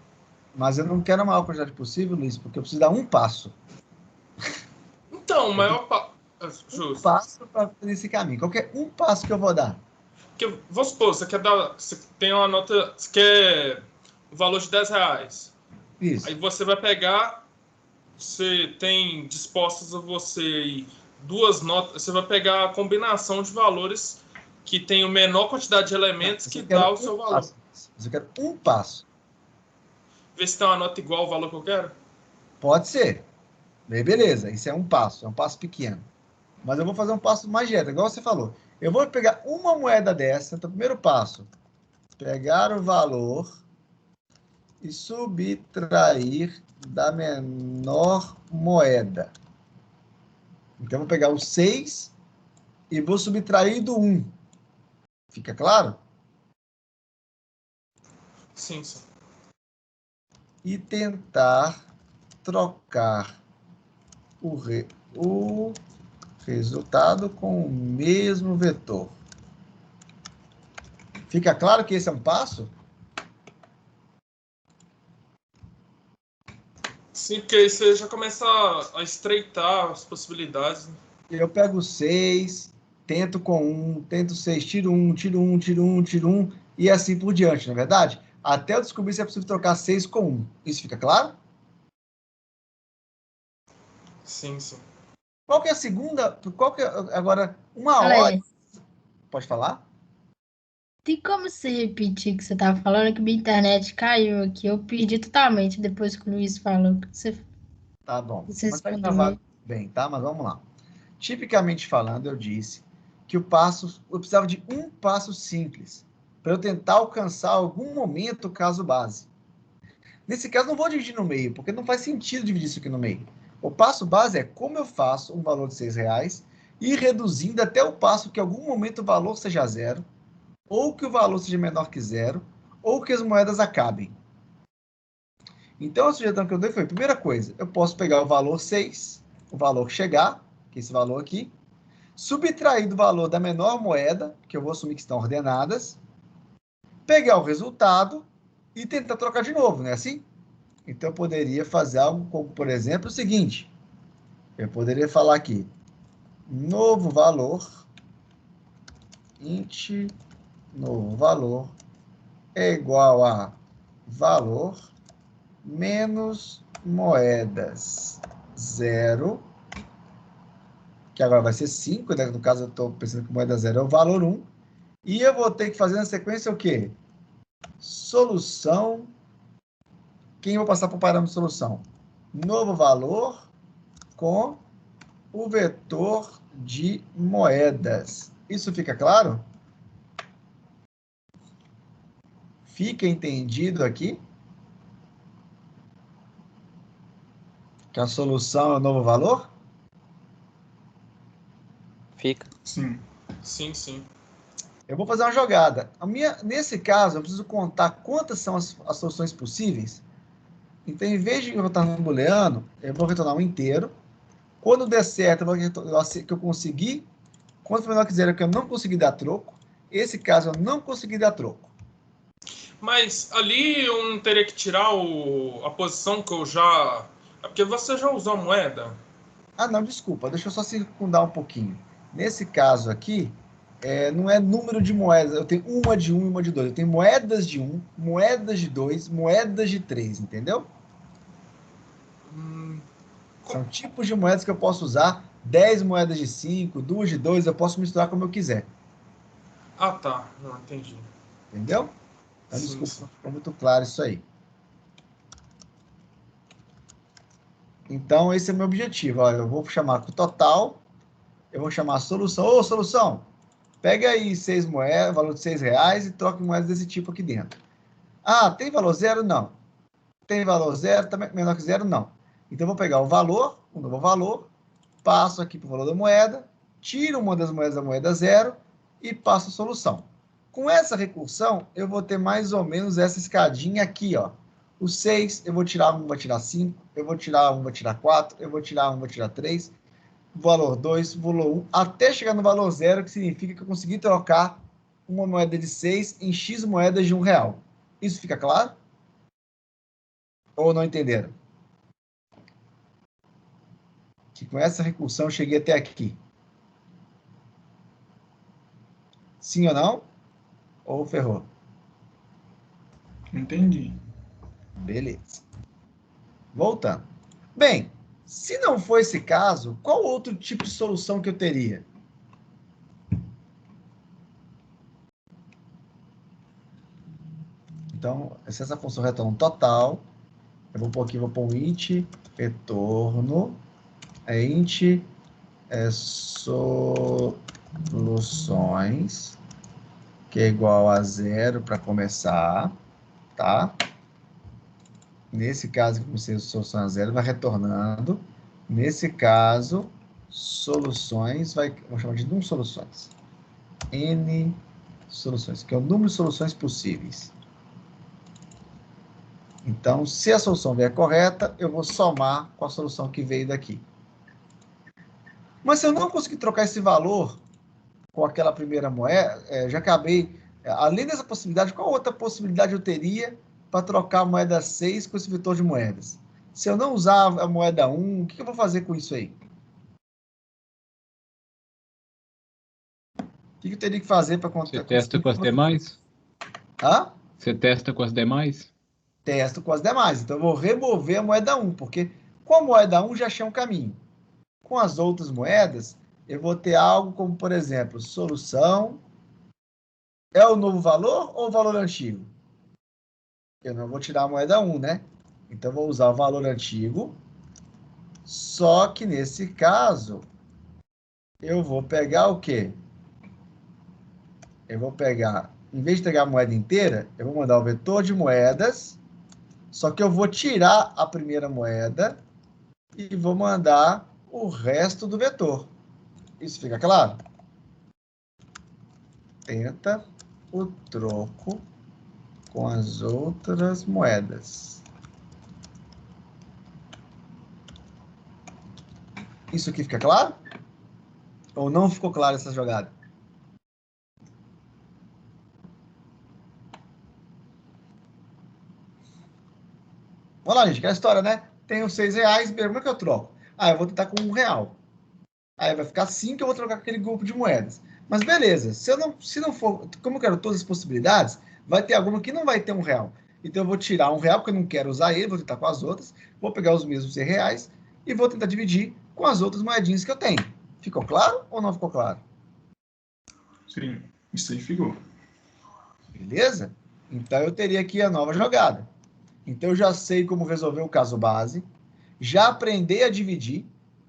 Mas eu não quero a maior quantidade possível, Luiz, porque eu preciso dar um passo. Então, o maior passo... Justo. Um passo para esse caminho. Qualquer um passo que eu vou dar. Porque, vamos supor, você tem uma nota, você quer o valor de R$10. Isso. Aí você vai pegar, você tem dispostas a você aí 2 notas, você vai pegar a combinação de valores que tem a menor quantidade de elementos que dá o seu valor. Eu quero um passo. Ver se tem uma nota igual ao valor que eu quero? Pode ser. Beleza, isso é um passo pequeno. Mas eu vou fazer um passo mais direto, igual você falou. Eu vou pegar uma moeda dessa, então, primeiro passo, pegar o valor e subtrair da menor moeda. Então, eu vou pegar o 6 e vou subtrair do 1. Fica claro? Sim, sim. E tentar trocar o resultado com o mesmo vetor. Fica claro que esse é um passo? Sim, porque aí você já começa a estreitar as possibilidades. Eu pego 6, tento com 1, tento 6, tiro 1, tiro 1, tiro 1, tiro 1, e assim por diante, não é verdade? Até eu descobrir se é possível trocar 6 com 1. Isso fica claro? Sim, sim. Qual que é a segunda? Qual que é, agora, uma hora... Alex, Pode falar? tem como você repetir o que você estava falando? Que minha internet caiu aqui. Eu perdi totalmente depois que o Luiz falou. Tá bom. Você Mas tá respondeu. gravado bem, tá? Mas vamos lá. Tipicamente falando, eu disse que eu precisava de um passo simples para eu tentar alcançar algum momento o caso base. Nesse caso, não vou dividir no meio, porque não faz sentido dividir isso aqui no meio. O passo base é como eu faço um valor de R$6 e ir reduzindo até o passo que em algum momento o valor seja zero, ou que o valor seja menor que zero, ou que as moedas acabem. Então, a sugestão que eu dei foi, primeira coisa, eu posso pegar o valor 6, o valor que chegar, que é esse valor aqui, subtrair do valor da menor moeda, que eu vou assumir que estão ordenadas, pegar o resultado e tentar trocar de novo, não é assim? Então, eu poderia fazer algo como, por exemplo, o seguinte. Eu poderia falar aqui, novo valor, int, novo valor, é igual a valor menos moedas 0, que agora vai ser 5, né? No caso eu estou pensando que moeda 0 é o valor 1, e eu vou ter que fazer na sequência o quê? Solução. Quem eu vou passar para o parâmetro de solução? Novo valor com o vetor de moedas. Isso fica claro? Fica entendido aqui? Que a solução é o novo valor? Fica. Sim. Sim, sim. Eu vou fazer uma jogada. Nesse caso, eu preciso contar quantas são as soluções possíveis. Então, em vez de retornar um booleano, eu vou retornar um inteiro. Quando der certo, eu vou retornar que eu consegui. Quando for menor que zero, que eu não consegui dar troco. Esse caso, eu não consegui dar troco. Mas ali eu não teria que tirar a posição que eu já... É porque você já usou a moeda. Ah, não, desculpa. Deixa eu só circundar um pouquinho. Nesse caso aqui, não é número de moedas. Eu tenho uma de 1 e uma de 2. Eu tenho moedas de 1, moedas de 2, moedas de 3, entendeu? São tipos de moedas que eu posso usar. 10 moedas de 5, 2 de 2, eu posso misturar como eu quiser. Ah, tá. Não, entendi. Entendeu? Então, Sim, desculpa, sim. não ficou muito claro isso aí. Então, esse é o meu objetivo. Olha, eu vou chamar com total, eu vou chamar a solução. Ô, solução, pega aí 6 moedas, valor de R$6 e troca moedas desse tipo aqui dentro. Ah, tem valor zero? Não. Tem valor zero, também menor que zero? Não. Então, eu vou pegar o valor, o novo valor, passo aqui para o valor da moeda, tiro uma das moedas da moeda zero e passo a solução. Com essa recursão, eu vou ter mais ou menos essa escadinha aqui, ó. O 6, eu vou tirar 1, vou tirar 5, eu vou tirar 1, vou tirar 4, eu vou tirar 1, vou tirar 3, valor 2, valor 1, até chegar no valor 0, que significa que eu consegui trocar uma moeda de 6 em X moedas de R$1. Isso fica claro? Ou não entenderam? Que com essa recursão eu cheguei até aqui. Sim ou não? Ou ferrou? Entendi. Beleza. Voltando. Bem, se não for esse caso, qual outro tipo de solução que eu teria? Então, se essa função retorna total, eu vou pôr aqui, vou pôr um int retorno, int soluções, que é igual a 0 para começar, tá? Nesse caso, que comecei a solução a 0, vai retornando. Nesse caso, soluções, vou chamar de número de soluções. N soluções, que é o número de soluções possíveis. Então, se a solução vier correta, eu vou somar com a solução que veio daqui. Mas se eu não conseguir trocar esse valor com aquela primeira moeda, já acabei. Além dessa possibilidade, qual outra possibilidade eu teria para trocar a moeda 6 com esse vetor de moedas? Se eu não usar a moeda 1, o que eu vou fazer com isso aí? O que eu teria que fazer para Você testa com as demais? Hã? Você testa com as demais? Testo com as demais. Então, eu vou remover a moeda 1, porque com a moeda 1 já achei um caminho. Com as outras moedas, eu vou ter algo como, por exemplo, solução é o novo valor ou o valor antigo? Eu não vou tirar a moeda 1, né? Então, eu vou usar o valor antigo, só que nesse caso, eu vou pegar o quê? Eu vou pegar, em vez de pegar a moeda inteira, eu vou mandar o vetor de moedas Só que eu vou tirar a primeira moeda e vou mandar o resto do vetor. Isso fica claro? Tenta o troco com as outras moedas. Isso aqui fica claro? Ou não ficou claro essa jogada? Vamos lá, gente, aquela história, né? Tenho R$6, como é que eu troco? Ah, eu vou tentar com R$1. Aí vai ficar 5, eu vou trocar com aquele grupo de moedas. Mas beleza, se não for, como eu quero todas as possibilidades, vai ter alguma que não vai ter R$1. Então eu vou tirar R$1, porque eu não quero usar ele, vou tentar com as outras, vou pegar os mesmos R$100 e vou tentar dividir com as outras moedinhas que eu tenho. Ficou claro ou não ficou claro? Sim, isso aí ficou. Beleza? Então eu teria aqui a nova jogada. Então eu já sei como resolver o caso base, já aprendi a dividir,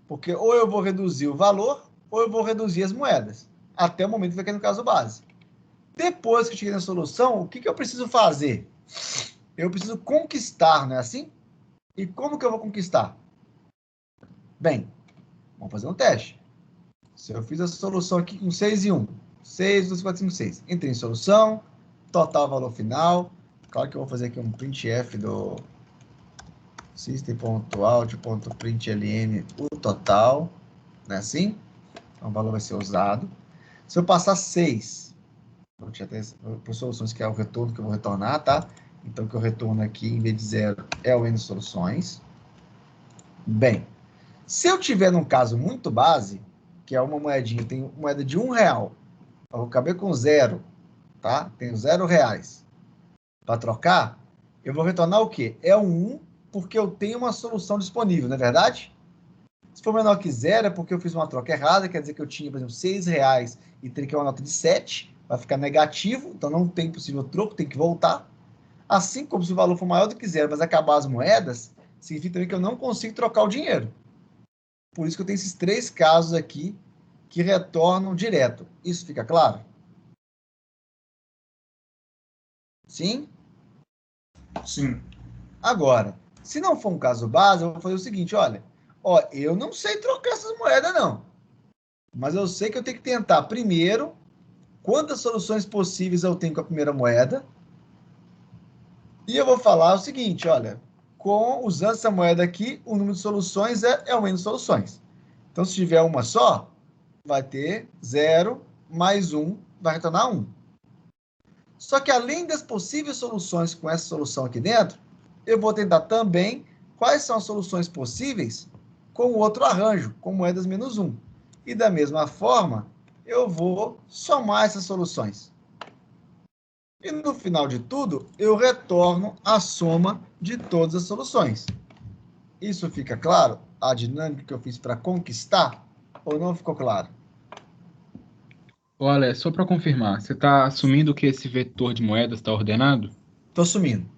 porque ou eu vou reduzir o valor, ou eu vou reduzir as moedas, até o momento que fica no caso base. Depois que eu cheguei na solução, o que eu preciso fazer? Eu preciso conquistar, não é assim? E como que eu vou conquistar? Bem, vamos fazer um teste. Se eu fiz a solução aqui com 6 e 1, 6, 2, 4, 5, 6. Entrei em solução, total valor final. Claro que eu vou fazer aqui um printf do system.out.println o total, não é assim? Então o valor vai ser usado. Se eu passar 6, vou tirar por soluções, que é o retorno que eu vou retornar, tá? Então o que eu retorno aqui, em vez de 0, é o N soluções. Bem, se eu tiver num caso muito base, que é uma moedinha, tem moeda de R$1, eu acabei com 0, tá? Tenho R$0 para trocar, eu vou retornar o quê? É um 1, porque eu tenho uma solução disponível, não é verdade? Se for menor que 0, é porque eu fiz uma troca errada, quer dizer que eu tinha, por exemplo, R$6 e teria que uma nota de 7, vai ficar negativo, então não tem possível troco, tem que voltar. Assim como se o valor for maior do que 0, mas acabar as moedas, significa também que eu não consigo trocar o dinheiro. Por isso que eu tenho esses 3 casos aqui que retornam direto. Isso fica claro? Sim? Sim. Agora, se não for um caso base, eu vou fazer o seguinte, olha, eu não sei trocar essas moedas, não. Mas eu sei que eu tenho que tentar, primeiro, quantas soluções possíveis eu tenho com a primeira moeda. E eu vou falar o seguinte, olha, usando essa moeda aqui, o número de soluções é o N soluções. Então, se tiver uma só, vai ter 0 mais 1, vai retornar 1. Só que além das possíveis soluções com essa solução aqui dentro, eu vou tentar também quais são as soluções possíveis com o outro arranjo, com moedas menos 1. E da mesma forma, eu vou somar essas soluções. E no final de tudo, eu retorno a soma de todas as soluções. Isso fica claro? A dinâmica que eu fiz para conquistar? Ou não ficou claro? Olha, só para confirmar, você está assumindo que esse vetor de moedas está ordenado? Estou sumindo.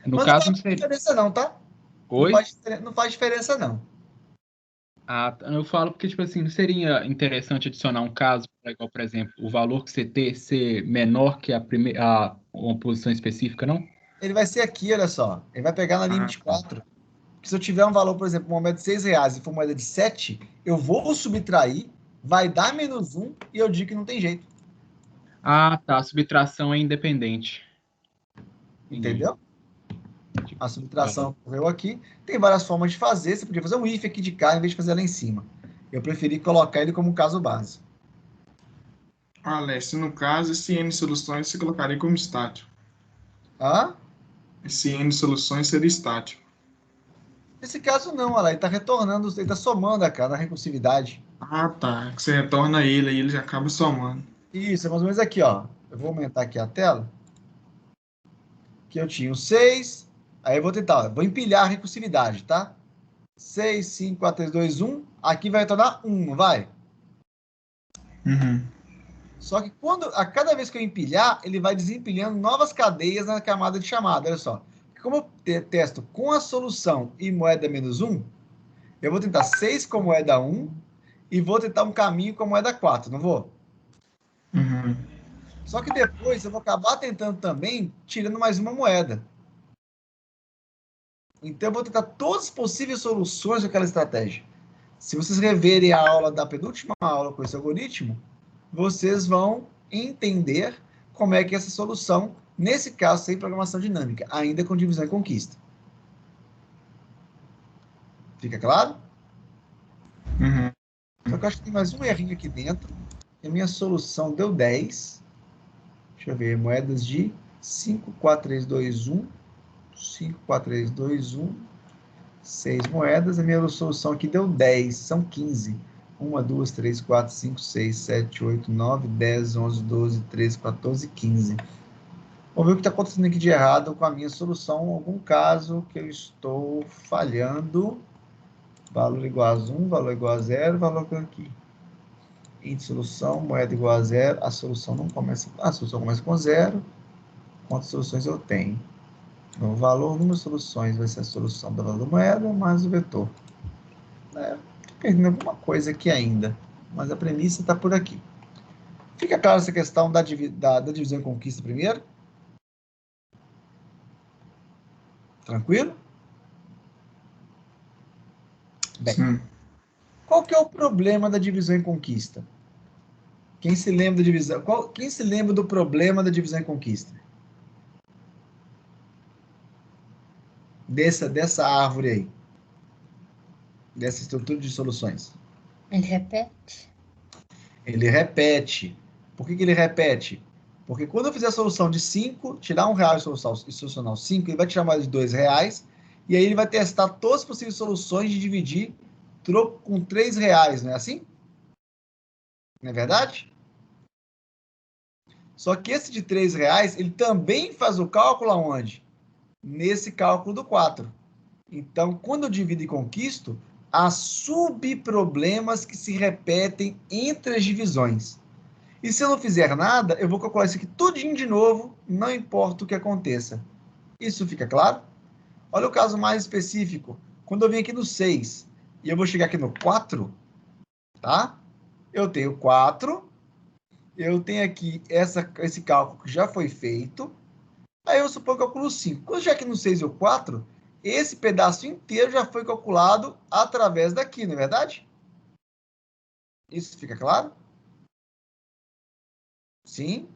No Mas caso, não não faz seria. diferença não, tá? Oi? Não faz diferença não. Ah, eu falo porque, tipo assim, não seria interessante adicionar um caso, igual, por exemplo, o valor que você ter ser menor que uma posição específica, não? Ele vai ser aqui, olha só. Ele vai pegar na linha Ah, 24. Se eu tiver um valor, por exemplo, uma moeda de R$6 e for uma moeda de 7, eu vou subtrair, vai dar menos 1 e eu digo que não tem jeito. Ah, tá. A subtração é independente. Entendi. Entendeu? A subtração ocorreu aqui. Tem várias formas de fazer. Você podia fazer um if aqui de cá em vez de fazer lá em cima. Eu preferi colocar ele como caso base. Alex, no caso, esse N soluções você colocaria como estático. Hã? Esse N soluções seria estático. Nesse caso, não. Olha lá, ele está retornando, ele está somando a cada recursividade. Ah, tá. Que você retorna ele, aí ele já acaba somando. Isso, é mais ou menos aqui, ó. Eu vou aumentar aqui a tela. Que eu tinha o 6. Aí eu vou tentar, ó, vou empilhar a recursividade, tá? 6, 5, 4, 3, 2, 1. Aqui vai retornar 1, não vai? Uhum. Só que a cada vez que eu empilhar, ele vai desempilhando novas cadeias na camada de chamada. Olha só. Como eu testo com a solução e moeda menos 1, eu vou tentar 6 com moeda 1 e vou tentar um caminho com moeda 4, não vou? Uhum. Só que depois eu vou acabar tentando também tirando mais uma moeda. Então, eu vou tentar todas as possíveis soluções daquela estratégia. Se vocês reverem a aula da penúltima aula com esse algoritmo, vocês vão entender como é que é essa solução, nesse caso, sem programação dinâmica, ainda com divisão e conquista. Fica claro? Uhum. Só que eu acho que tem mais um errinho aqui dentro. E a minha solução deu 10. Deixa eu ver, moedas de 5, 4, 3, 2, 1. 5, 4, 3, 2, 1. 6 moedas. A minha solução aqui deu 10. São 15. 1, 2, 3, 4, 5, 6, 7, 8, 9, 10, 11, 12, 13, 14, 15. Vamos ver o que está acontecendo aqui de errado com a minha solução. Algum caso que eu estou falhando. Valor igual a 1, valor igual a 0, valor aqui. Índice solução, moeda igual a 0. A solução não começa. A solução começa com 0. Quantas soluções eu tenho? O valor, número de soluções vai ser a solução do valor da moeda mais o vetor. Estou perdendo alguma coisa aqui ainda, mas a premissa está por aqui. Fica clara essa questão da divisão e conquista primeiro? Tranquilo? Bem, Sim. qual que é o problema da divisão e conquista? Quem se lembra da divisão? Quem se lembra do problema da divisão e conquista? Dessa árvore aí. Dessa estrutura de soluções. Ele repete. Ele repete. Por que ele repete? Porque quando eu fizer a solução de 5, tirar R$1 e solucionar 5, ele vai tirar mais de R$2, e aí ele vai testar todas as possíveis soluções de dividir troco com R$3, não é assim? Não é verdade? Só que esse de R$3, ele também faz o cálculo aonde? Nesse cálculo do 4. Então, quando eu divido e conquisto, há subproblemas que se repetem entre as divisões. E se eu não fizer nada, eu vou calcular isso aqui tudinho de novo, não importa o que aconteça. Isso fica claro? Olha o caso mais específico. Quando eu venho aqui no 6 e eu vou chegar aqui no 4, tá? Eu tenho 4, eu tenho aqui esse cálculo que já foi feito, aí eu suponho que eu calculo 5. Quando eu chegar aqui no 6 e o 4, esse pedaço inteiro já foi calculado através daqui, não é verdade? Isso fica claro? Sim?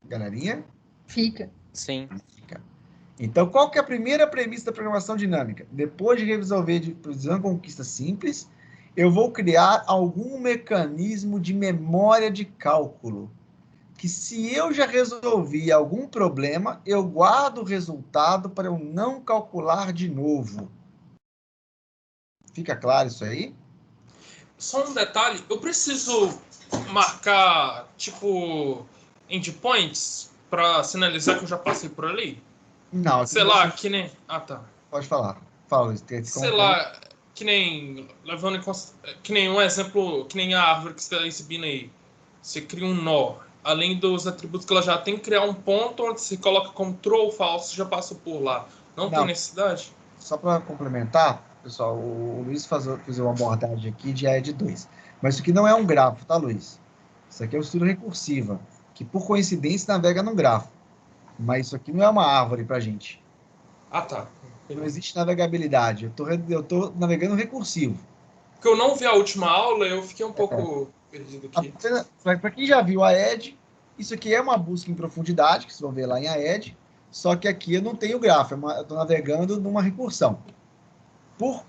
Galerinha? Fica. Sim. Fica. Então, qual que é a primeira premissa da programação dinâmica? Depois de resolver divisão e conquista simples, eu vou criar algum mecanismo de memória de cálculo. Que se eu já resolvi algum problema, eu guardo o resultado para eu não calcular de novo. Fica claro isso aí? Só um detalhe, eu preciso marcar, tipo, endpoints para sinalizar que eu já passei por ali? Não. Sei lá, que nem... Ah, tá. Pode falar. Fala, Sei lá, que nem... Levando em que nem um exemplo, que nem a árvore que você está exibindo aí. Você cria um nó. Além dos atributos que ela já tem, criar um ponto onde você coloca como true ou falso, já passou por lá. Não tem necessidade? Só para complementar, pessoal, o Luiz fez uma abordagem aqui de AED 2. Mas isso aqui não é um grafo, tá, Luiz? Isso aqui é uma estrutura recursiva, que por coincidência navega num grafo. Mas isso aqui não é uma árvore pra gente. Ah, tá. Não existe navegabilidade. Eu tô navegando recursivo. Porque eu não vi a última aula, eu fiquei um pouco perdido aqui. Para quem já viu a AED, isso aqui é uma busca em profundidade, que vocês vão ver lá em AED, só que aqui eu não tenho grafo, eu estou navegando numa recursão. Por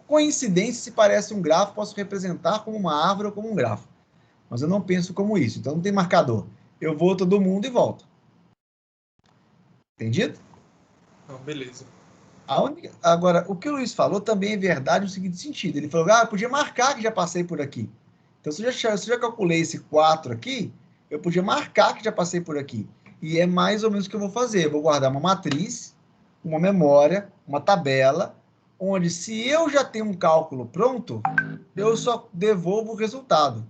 coincidência, se parece um grafo, posso representar como uma árvore ou como um grafo. Mas eu não penso como isso, então não tem marcador. Eu vou todo mundo e volto. Entendido? Não, beleza. Agora, o que o Luiz falou também é verdade no seguinte sentido. Ele falou, eu podia marcar que já passei por aqui. Então, se eu já calculei esse 4 aqui, eu podia marcar que já passei por aqui. E é mais ou menos o que eu vou fazer. Eu vou guardar uma matriz, uma memória, uma tabela, onde se eu já tenho um cálculo pronto, eu só devolvo o resultado.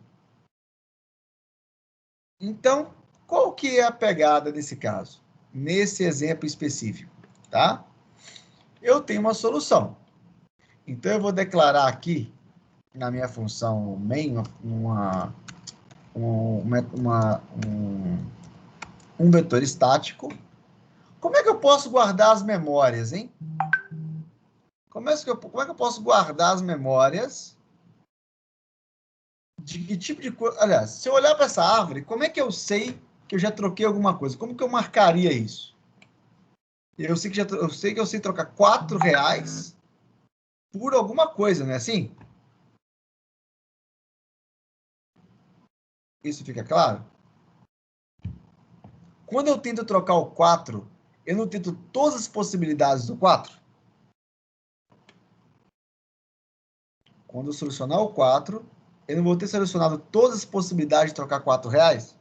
Então, qual que é a pegada desse caso? Nesse exemplo específico, tá? Eu tenho uma solução. Então, eu vou declarar aqui, na minha função main, um vetor estático, Como é que eu posso guardar as memórias, hein? Como é que eu posso guardar as memórias? De que tipo de coisa? Aliás, se eu olhar para essa árvore, como é que eu sei que eu já troquei alguma coisa? Como que eu marcaria isso? Eu sei que eu sei trocar R$4 por alguma coisa, não é assim? Isso fica claro? Quando eu tento trocar o 4, eu não tento todas as possibilidades do 4? Quando eu solucionar o 4, eu não vou ter selecionado todas as possibilidades de trocar R$4?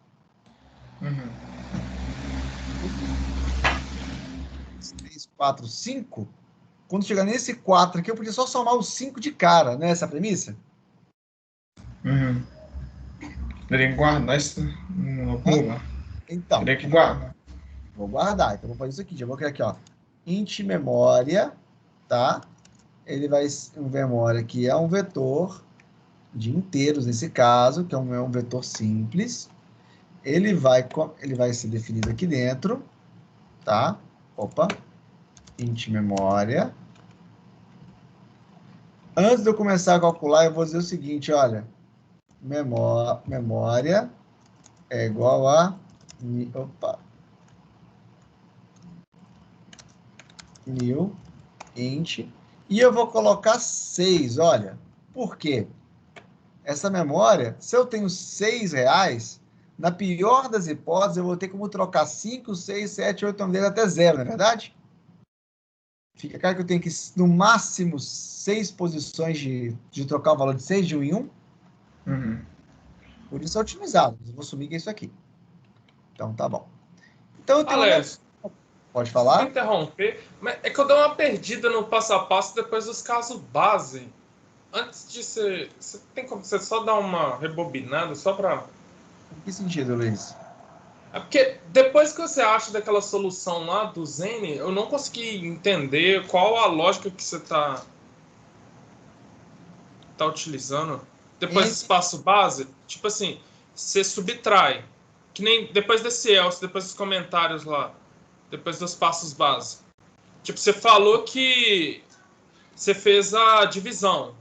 Uhum. 3, 4, 5. Quando chegar nesse 4 aqui, eu podia só somar os 5 de cara, não é essa a premissa? Uhum. Teria que guardar isso em algum lugar. Então, Teria que guardar. vou guardar. Então, vou fazer isso aqui. Já vou criar aqui, ó. Int memória, tá? Ele vai... Um memória aqui é um vetor de inteiros, nesse caso, que é um vetor simples. Ele vai ser definido aqui dentro, tá? Opa. Int memória. Antes de eu começar a calcular, eu vou dizer o seguinte, olha. Memória é igual a... Opa. New int. E eu vou colocar 6, olha. Por quê? Essa memória, se eu tenho R$6, na pior das hipóteses, eu vou ter como trocar 5, 6, 7, 8, 9, 10 até 0, não é verdade? Fica claro que eu tenho que, no máximo, 6 posições de trocar o valor de 6 de 1 em 1. Uhum. Por isso é otimizado. Eu vou assumir que é isso aqui. Então, tá bom. Então, eu tenho Alex, Pode desculpa falar? interromper, mas é que eu dei uma perdida no passo a passo depois dos casos base. Antes de você tem como você só dar uma rebobinada só para... Em que sentido, Luiz? É porque depois que você acha daquela solução lá do Zene, eu não consegui entender qual a lógica que você tá utilizando. Depois do espaço base, tipo assim, você subtrai. Que nem depois desse else, depois dos comentários lá, depois dos passos base. Tipo, você falou que você fez a divisão.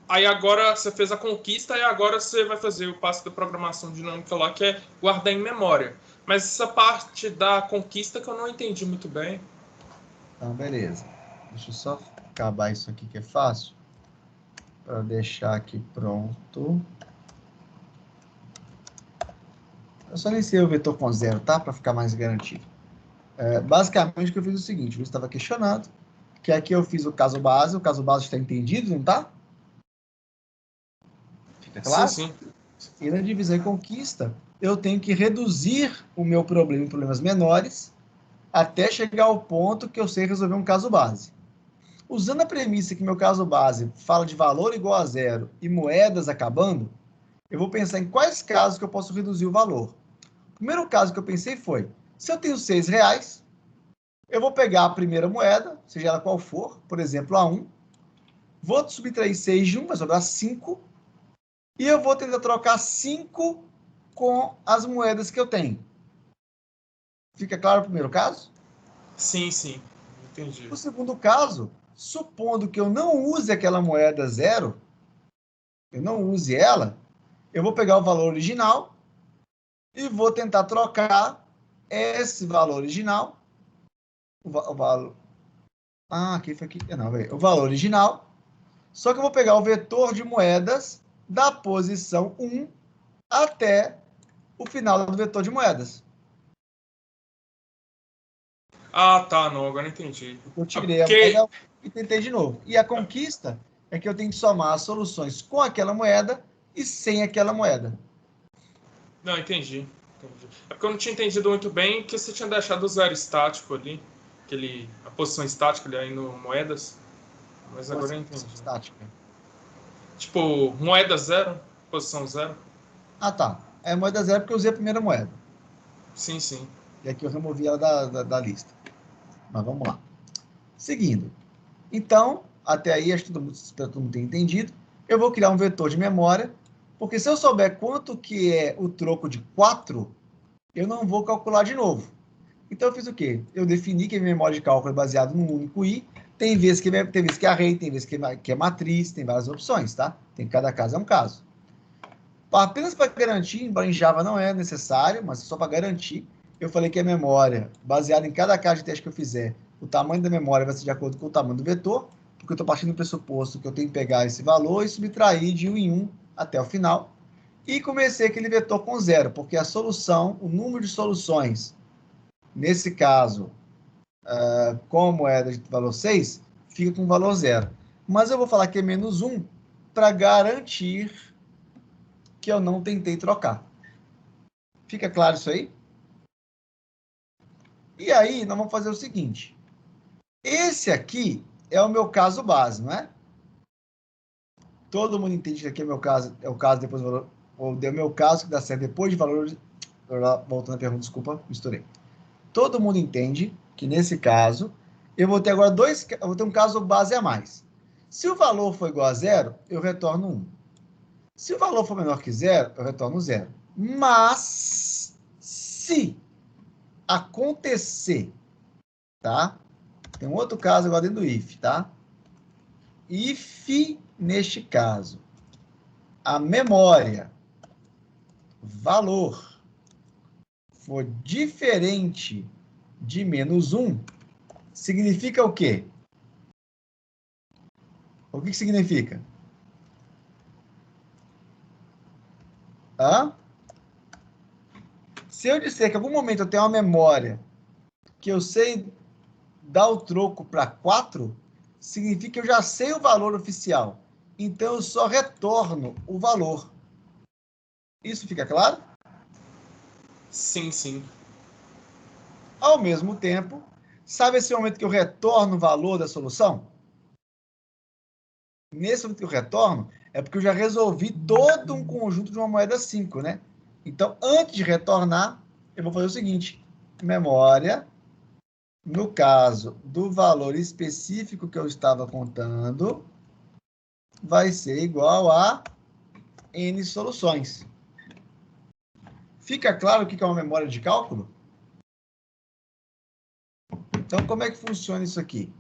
Aí agora você fez a conquista e agora você vai fazer o passo da programação dinâmica lá, que é guardar em memória. Mas essa parte da conquista que eu não entendi muito bem. Então, beleza. Deixa eu só acabar isso aqui que é fácil. Para deixar aqui pronto. Eu só iniciei o vetor com 0, tá? Para ficar mais garantido. Basicamente, o que eu fiz é o seguinte. Eu estava questionando. Que aqui eu fiz o caso base. O caso base está entendido, não tá? Fica claro? Sim, sim. E na divisão e conquista, eu tenho que reduzir o meu problema em problemas menores até chegar ao ponto que eu sei resolver um caso base. Usando a premissa que meu caso base fala de valor igual a 0 e moedas acabando, eu vou pensar em quais casos que eu posso reduzir o valor. O primeiro caso que eu pensei foi, se eu tenho R$6, eu vou pegar a primeira moeda, seja ela qual for, por exemplo, a 1, vou subtrair 6 de 1, vai sobrar 5, e eu vou tentar trocar 5 com as moedas que eu tenho. Fica claro o primeiro caso? Sim, sim. Entendi. O segundo caso, supondo que eu não use aquela moeda 0, eu não use ela, eu vou pegar o valor original e vou tentar trocar esse valor original, o valor... aqui foi aqui. Não, o valor original, só que eu vou pegar o vetor de moedas da posição 1 até o final do vetor de moedas. Ah, tá, não, agora entendi. Eu tirei a moeda e tentei de novo. E a conquista é que eu tenho que somar as soluções com aquela moeda e sem aquela moeda. Não, entendi. É porque eu não tinha entendido muito bem que você tinha deixado o zero estático ali, a posição estática ali aí no moedas. Mas agora eu entendi. Estática. Tipo, moeda 0, posição 0. Ah, tá. É moeda 0 porque eu usei a primeira moeda. Sim, sim. E aqui eu removi ela da lista. Mas vamos lá. Seguindo. Então, até aí, acho que todo mundo tem entendido. Eu vou criar um vetor de memória, porque se eu souber quanto que é o troco de 4, eu não vou calcular de novo. Então eu fiz o quê? Eu defini que a minha memória de cálculo é baseada num único i. Tem vezes que é array, tem vezes que é matriz, tem várias opções, tá? Cada caso é um caso. Apenas para garantir, embora em Java não é necessário, mas só para garantir, eu falei que a memória, baseada em cada caso de teste que eu fizer, o tamanho da memória vai ser de acordo com o tamanho do vetor, porque eu estou partindo do pressuposto que eu tenho que pegar esse valor e subtrair de 1 em 1 até o final. E comecei aquele vetor com 0, porque a solução, o número de soluções, nesse caso, com a moeda de valor 6, fica com valor 0. Mas eu vou falar que é menos 1 para garantir que eu não tentei trocar. Fica claro isso aí? E aí, nós vamos fazer o seguinte. Esse aqui é o meu caso base, não é? Todo mundo entende que aqui é o caso depois do valor, ou é o meu caso que dá certo depois de valor. Voltando à pergunta, desculpa, misturei. Todo mundo entende que nesse caso, eu vou ter agora eu vou ter um caso base a mais. Se o valor for igual a 0, eu retorno 1. Se o valor for menor que 0, eu retorno 0. Mas, se acontecer, tá? Tem um outro caso agora dentro do if, tá? If, neste caso, a memória, valor, for diferente de menos 1, significa o quê? O que significa? Se eu disser que em algum momento eu tenho uma memória que eu sei dar o troco para 4, significa que eu já sei o valor oficial. Então, eu só retorno o valor. Isso fica claro? Sim, sim. Ao mesmo tempo, sabe esse momento que eu retorno o valor da solução? Nesse momento que eu retorno, é porque eu já resolvi todo um conjunto de uma moeda 5, né? Então, antes de retornar, eu vou fazer o seguinte. Memória, no caso do valor específico que eu estava contando, vai ser igual a N soluções. Fica claro o que é uma memória de cálculo? Então, como é que funciona isso aqui?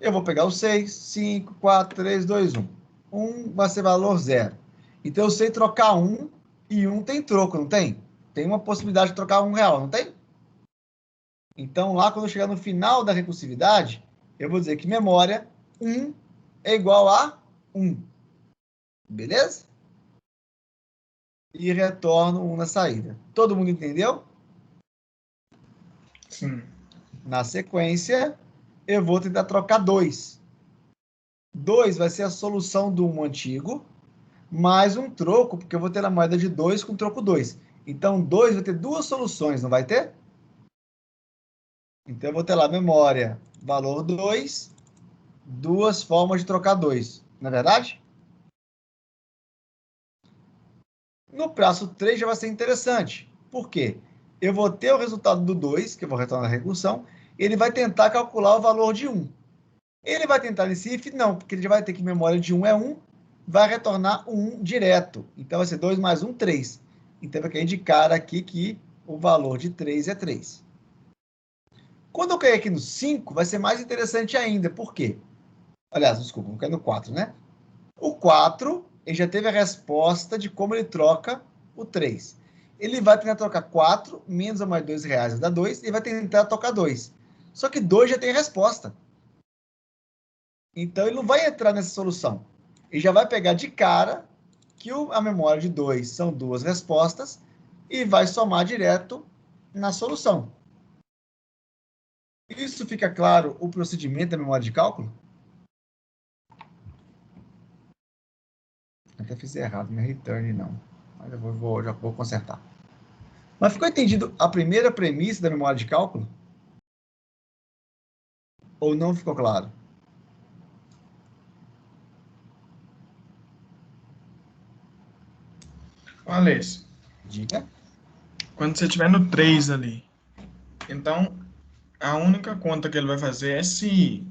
Eu vou pegar o 6, 5, 4, 3, 2, 1. 1 vai ser valor 0. Então, eu sei trocar 1 e 1 tem troco, não tem? Tem uma possibilidade de trocar R$1, não tem? Então, lá, quando eu chegar no final da recursividade, eu vou dizer que memória 1 é igual a 1. Beleza? E retorno 1 na saída. Todo mundo entendeu? Sim. Na sequência, eu vou tentar trocar 2. 2 vai ser a solução do 1 antigo, mais um troco, porque eu vou ter a moeda de 2 com troco 2. Então, 2 vai ter duas soluções, não vai ter? Então, eu vou ter lá memória, valor 2, duas formas de trocar 2. Não é verdade? No prazo 3 já vai ser interessante. Por quê? Eu vou ter o resultado do 2, que eu vou retornar na recursão, ele vai tentar calcular o valor de 1. Ele vai tentar nesse if? Não, porque ele já vai ter que memória de 1 é 1, vai retornar 1 direto. Então, vai ser 2 mais 1, 3. Então, vai querer indicar aqui que o valor de 3 é 3. Quando eu cair aqui no 5, vai ser mais interessante ainda. Por quê? Aliás, desculpa, vou cair no 4, né? O 4, ele já teve a resposta de como ele troca o 3. Ele vai tentar trocar 4 menos ou mais R$2 dá 2, e vai tentar trocar 2. Só que 2 já tem a resposta. Então, ele não vai entrar nessa solução. Ele já vai pegar de cara que a memória de 2 são duas respostas e vai somar direto na solução. Isso fica claro o procedimento da memória de cálculo? Até fiz errado, não é return não. Mas eu já vou consertar. Mas ficou entendido a primeira premissa da memória de cálculo? Ou não ficou claro? Alex, Diga. quando você estiver no 3 ali, então a única conta que ele vai fazer é se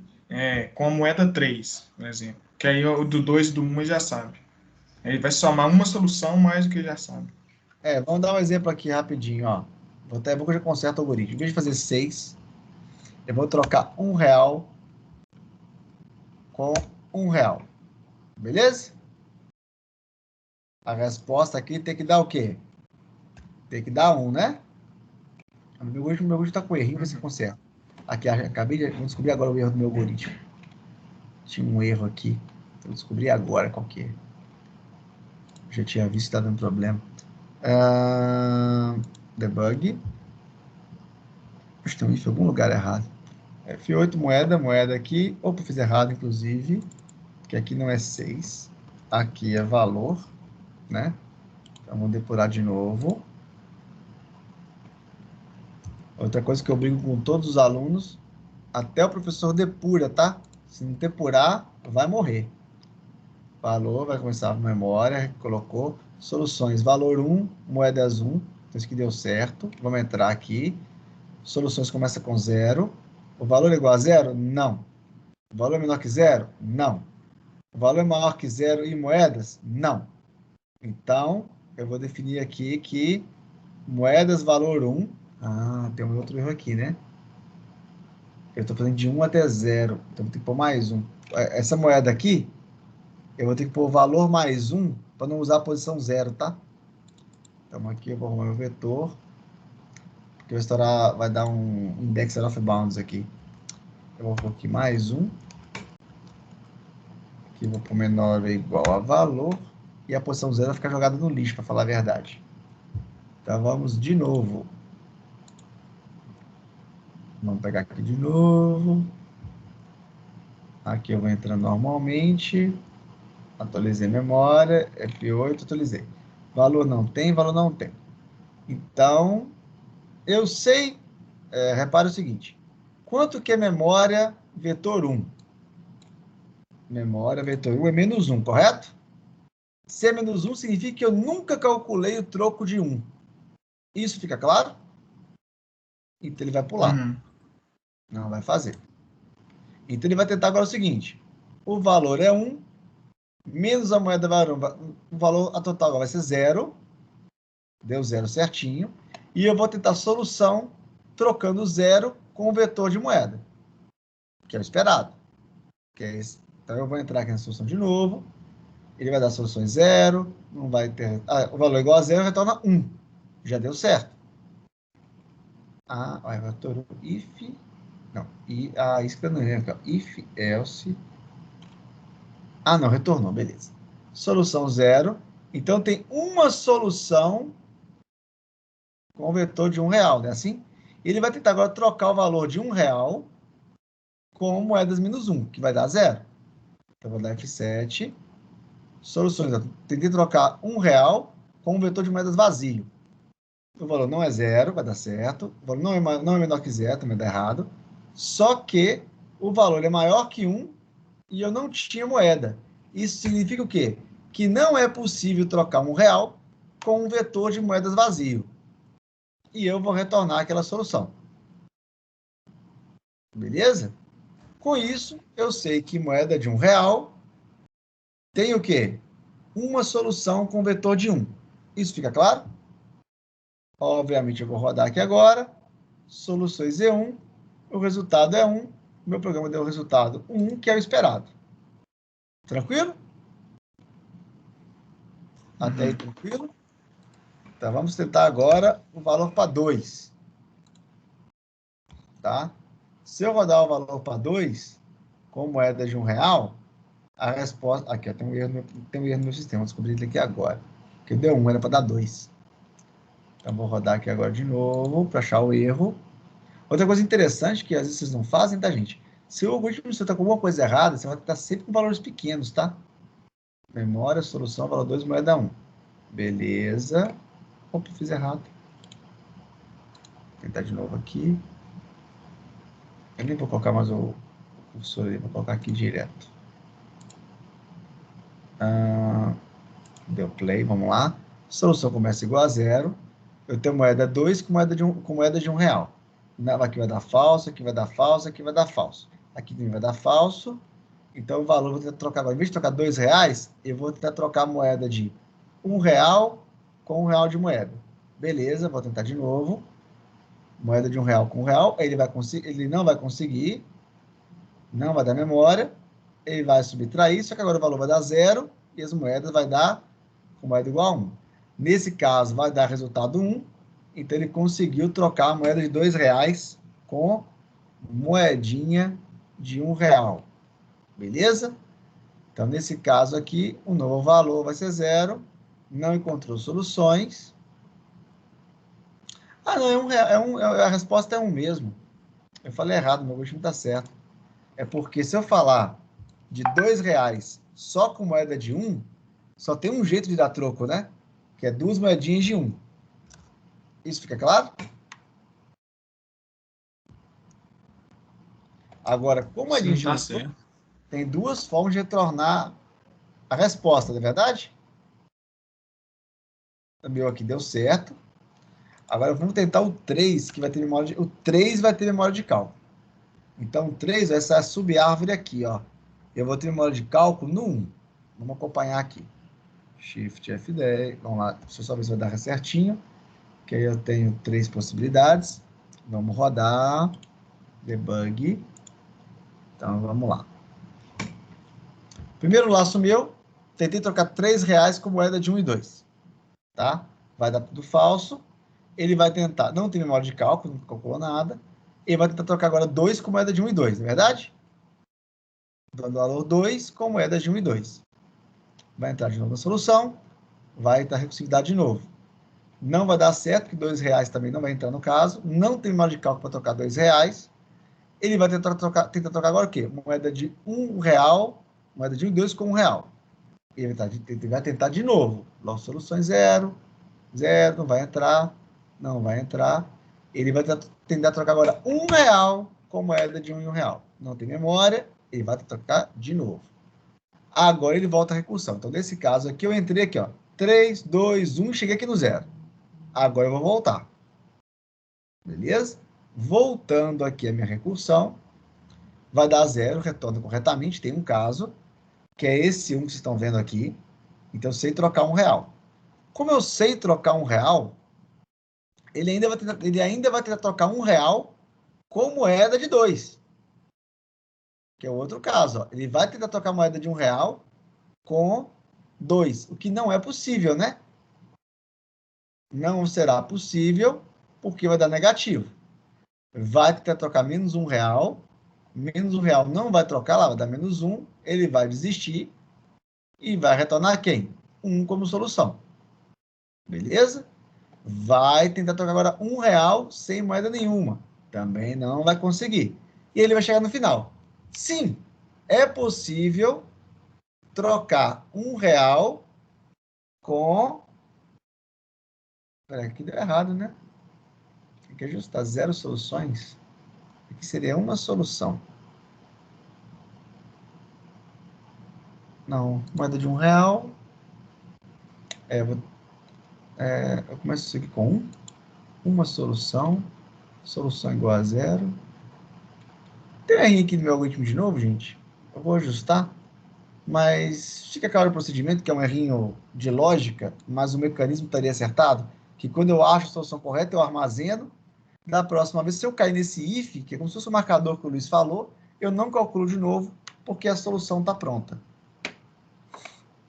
com a moeda 3, por exemplo. Que aí o do 2 e do 1 ele já sabe. Ele vai somar uma solução mais do que ele já sabe. Vamos dar um exemplo aqui rapidinho, ó. Vou até que eu já conserto o algoritmo. Em vez de fazer 6, eu vou trocar R$1 com R$1. Beleza? A resposta aqui tem que dar o quê? Tem que dar 1, né? O meu algoritmo está com errinho, você conserta. Aqui, vou descobrir agora o erro do meu algoritmo. Tinha um erro aqui. Vou descobrir agora qual que é. Já tinha visto que está dando problema. Debug. Acho que tem um if em algum lugar errado. F8, moeda aqui. Opa, fiz errado, inclusive. Que aqui não é 6. Aqui é valor, né? Então, vamos depurar de novo. Outra coisa que eu brigo com todos os alunos, até o professor depura, tá? Se não depurar, vai morrer. Valor, vai começar a memória, colocou. Soluções, valor 1, moedas 1. Então, isso aqui deu certo. Vamos entrar aqui. Soluções começa com 0. O valor é igual a 0? Não. O valor é menor que 0? Não. O valor é maior que 0 e moedas? Não. Então, eu vou definir aqui que moedas valor 1. Tem um outro erro aqui, né? Eu estou fazendo de 1 até 0. Então, vou ter que pôr mais 1. Essa moeda aqui, eu vou ter que pôr valor mais 1 para não usar a posição 0, tá? Então, aqui eu vou arrumar meu vetor. Porque vai dar um index of bounds aqui. Eu vou pôr aqui mais 1. Aqui eu vou pôr menor ou igual a valor. E a posição 0 vai ficar jogada no lixo, para falar a verdade. Então, vamos de novo. Vamos pegar aqui de novo. Aqui eu vou entrando normalmente. Atualizei memória. F8, atualizei. Valor não tem, valor não tem. Então, eu sei, repare o seguinte. Quanto que é memória vetor 1? Memória vetor 1 é menos 1, correto? Se é menos 1, significa que eu nunca calculei o troco de 1. Isso fica claro? Então, ele vai pular. Não vai fazer. Então, ele vai tentar agora o seguinte. O valor é 1, menos a moeda o valor a total vai ser 0. Deu 0 certinho. E eu vou tentar a solução trocando 0 com o vetor de moeda. Que é o esperado. Que é esse. Então, eu vou entrar aqui na solução de novo. Ele vai dar soluções 0. Não vai ter... o valor é igual a 0, retorna 1. Já deu certo. Olha, vetor if... Não. Isso que eu não lembro. If, else... não, retornou. Beleza. Solução 0. Então, tem uma solução com o vetor de R$1, né? Assim? Ele vai tentar agora trocar o valor de R$1 com moedas menos 1, que vai dar 0. Então, eu vou dar F7. Soluções. Tentei trocar R$1 com o vetor de moedas vazio. O valor não é 0, vai dar certo. O valor não é menor que 0, também dá errado. Só que o valor é maior que 1 e eu não tinha moeda. Isso significa o quê? Que não é possível trocar R$1 com um vetor de moedas vazio. E eu vou retornar aquela solução. Beleza? Com isso, eu sei que moeda de R$1 tem o quê? Uma solução com vetor de 1. Isso fica claro? Obviamente, eu vou rodar aqui agora. Soluções E1. O resultado é 1. Meu programa deu o resultado 1, que é o esperado. Tranquilo? Até aí, tranquilo? Então, vamos tentar agora o valor para 2. Tá? Se eu rodar o valor para 2, com moeda de R$1, a resposta... Aqui, ó, tem um erro no meu sistema. Vou descobrir ele aqui agora. Porque deu 1, era para dar 2. Então, vou rodar aqui agora de novo para achar o erro. Outra coisa interessante que às vezes vocês não fazem, tá, gente? Se o algoritmo você está com alguma coisa errada, você vai estar sempre com valores pequenos, tá? Memória, solução, valor 2, moeda 1. Beleza. Opa, fiz errado. Vou tentar de novo aqui. Eu nem vou colocar mais o cursor ali, vou colocar aqui direto. Deu play, vamos lá. Solução começa igual a 0. Eu tenho moeda 2 com moeda de R$1. Aqui vai dar falso, aqui vai dar falso, aqui vai dar falso. Aqui também vai dar falso. Então, o valor, eu vou tentar trocar agora. Em vez de trocar R$2, eu vou tentar trocar a moeda de R$1 com R$1 de moeda. Beleza, vou tentar de novo. moeda de R$1 com R$1, ele não vai conseguir, não vai dar memória, ele vai subtrair, só que agora o valor vai dar 0 e as moedas vai dar com moeda igual a 1. Nesse caso, vai dar resultado 1, então ele conseguiu trocar a moeda de R$2 com moedinha de R$1. Beleza? Então, nesse caso aqui, o novo valor vai ser 0, não encontrou soluções. Ah, não, a resposta é 1 mesmo. Eu falei errado, meu algoritmo está certo. É porque se eu falar de R$2 só com moeda de 1, só tem um jeito de dar troco, né? Que é 2 moedinhas de 1. Isso fica claro? Agora, com moedinhas de 1, Tá certo. tem 2 formas de retornar a resposta, não é verdade? O meu aqui deu certo. Agora vamos tentar o 3, que vai ter memória o 3 vai ter memória de cálculo. Então, o 3 vai ser a subárvore aqui, ó. Eu vou ter memória de cálculo no 1. Vamos acompanhar aqui. Shift F10. Vamos lá. Deixa eu só ver se vai dar certinho. Que aí eu tenho 3 possibilidades. Vamos rodar. Debug. Então, vamos lá. Primeiro laço meu. Tentei trocar R$3 com moeda de 1 e 2. Tá? Vai dar tudo falso. Ele vai tentar, não tem memória de cálculo, não calculou nada. Ele vai tentar trocar agora 2 com moeda de 1 e 2, não é verdade? Dando valor 2 com moeda de 1 e 2. Vai entrar de novo na solução, vai dar recursividade de novo. Não vai dar certo, porque R$2 também não vai entrar no caso. Não tem memória de cálculo para trocar R$2. Ele vai tentar trocar agora o quê? Moeda de R$1, moeda de 1 e 2 com R$1. Ele vai tentar de novo. Logo, soluções 0, 0, não vai entrar. Não vai entrar. Ele vai tentar trocar agora R$1 com moeda de 1 e R$1. Não tem memória, ele vai trocar de novo. Agora ele volta à recursão. Então, nesse caso aqui, eu entrei aqui, ó. 3, 2, 1, cheguei aqui no 0. Agora eu vou voltar. Beleza? Voltando aqui a minha recursão, vai dar 0, retorna corretamente. Tem um caso, que é esse 1 que vocês estão vendo aqui. Então, eu sei trocar R$1. Como eu sei trocar R$1, ele ainda vai tentar trocar R$1 com moeda de 2. Que é o outro caso. Ó. Ele vai tentar trocar moeda de R$1 com 2. O que não é possível, né? Não será possível, porque vai dar negativo. Vai tentar trocar menos R$1. Menos R$1 não vai trocar lá, vai dar menos 1. Ele vai desistir. E vai retornar quem? 1 como solução. Beleza? Vai tentar trocar agora R$1 sem moeda nenhuma. Também não vai conseguir. E ele vai chegar no final. Sim, é possível trocar R$1 com... Peraí, aqui deu errado, né? Tem que ajustar 0 soluções. Aqui seria uma solução. Não, moeda de R$1. Eu começo isso aqui com 1. Uma solução. Solução igual a 0. Tem um errinho aqui no meu algoritmo de novo, gente. Eu vou ajustar. Mas fica claro o procedimento, que é um errinho de lógica, mas o mecanismo estaria acertado, que quando eu acho a solução correta, eu armazeno. Da próxima vez, se eu cair nesse if, que é como se fosse o marcador que o Luiz falou, eu não calculo de novo, porque a solução está pronta.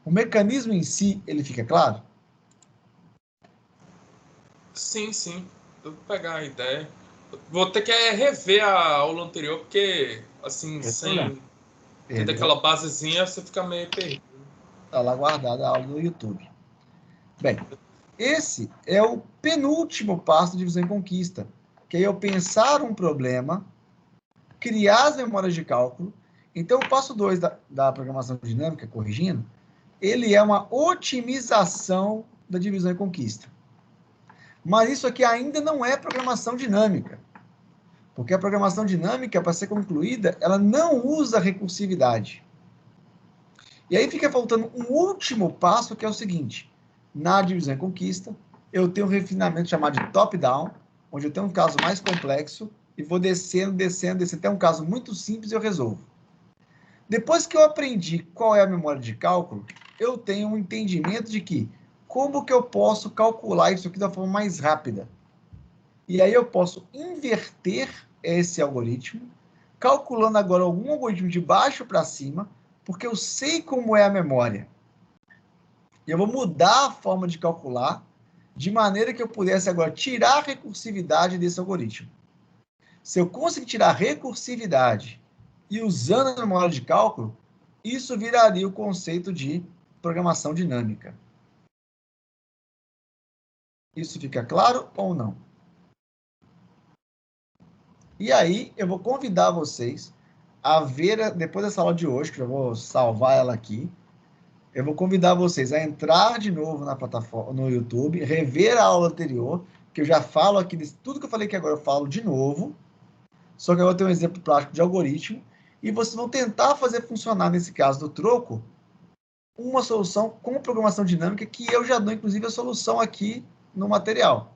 O mecanismo em si, ele fica claro? Sim, sim. Eu vou pegar a ideia. Vou ter que rever a aula anterior, porque, assim, sem ter daquela basezinha, você fica meio perdido. Está lá guardada a aula do YouTube. Bem, esse é o penúltimo passo de divisão e conquista, que é eu pensar um problema, criar as memórias de cálculo. Então, o passo 2 da programação dinâmica, corrigindo, ele é uma otimização da divisão e conquista. Mas isso aqui ainda não é programação dinâmica, porque a programação dinâmica, para ser concluída, ela não usa recursividade. E aí fica faltando um último passo, que é o seguinte: na divisão e conquista, eu tenho um refinamento chamado de top-down, onde eu tenho um caso mais complexo e vou descendo, até um caso muito simples e eu resolvo. Depois que eu aprendi qual é a memória de cálculo, eu tenho um entendimento de que como que eu posso calcular isso aqui da forma mais rápida. E aí eu posso inverter esse algoritmo, calculando agora algum algoritmo de baixo para cima, porque eu sei como é a memória. E eu vou mudar a forma de calcular, de maneira que eu pudesse agora tirar a recursividade desse algoritmo. Se eu conseguir tirar a recursividade e usando a memória de cálculo, isso viraria o conceito de programação dinâmica. Isso fica claro ou não? E aí, eu vou convidar vocês a ver, depois dessa aula de hoje, que eu vou salvar ela aqui, eu vou convidar vocês a entrar de novo na plataforma, no YouTube, rever a aula anterior, que eu já falo aqui, tudo que eu falei aqui agora eu falo de novo, só que agora tem um exemplo prático de algoritmo, e vocês vão tentar fazer funcionar, nesse caso do troco, uma solução com programação dinâmica, que eu já dou, inclusive, a solução aqui no material,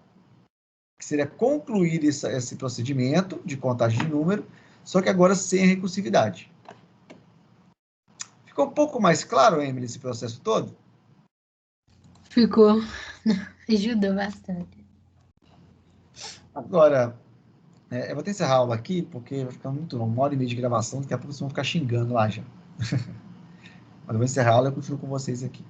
que seria concluir esse procedimento de contagem de número, só que agora sem recursividade. Ficou um pouco mais claro, Emily, esse processo todo? Ficou. Ajudou bastante. Agora, eu vou ter que encerrar a aula aqui, porque vai ficar muito longo, 1h30 de gravação, daqui a pouco vocês vão ficar xingando lá já. Mas eu vou encerrar a aula e eu continuo com vocês aqui.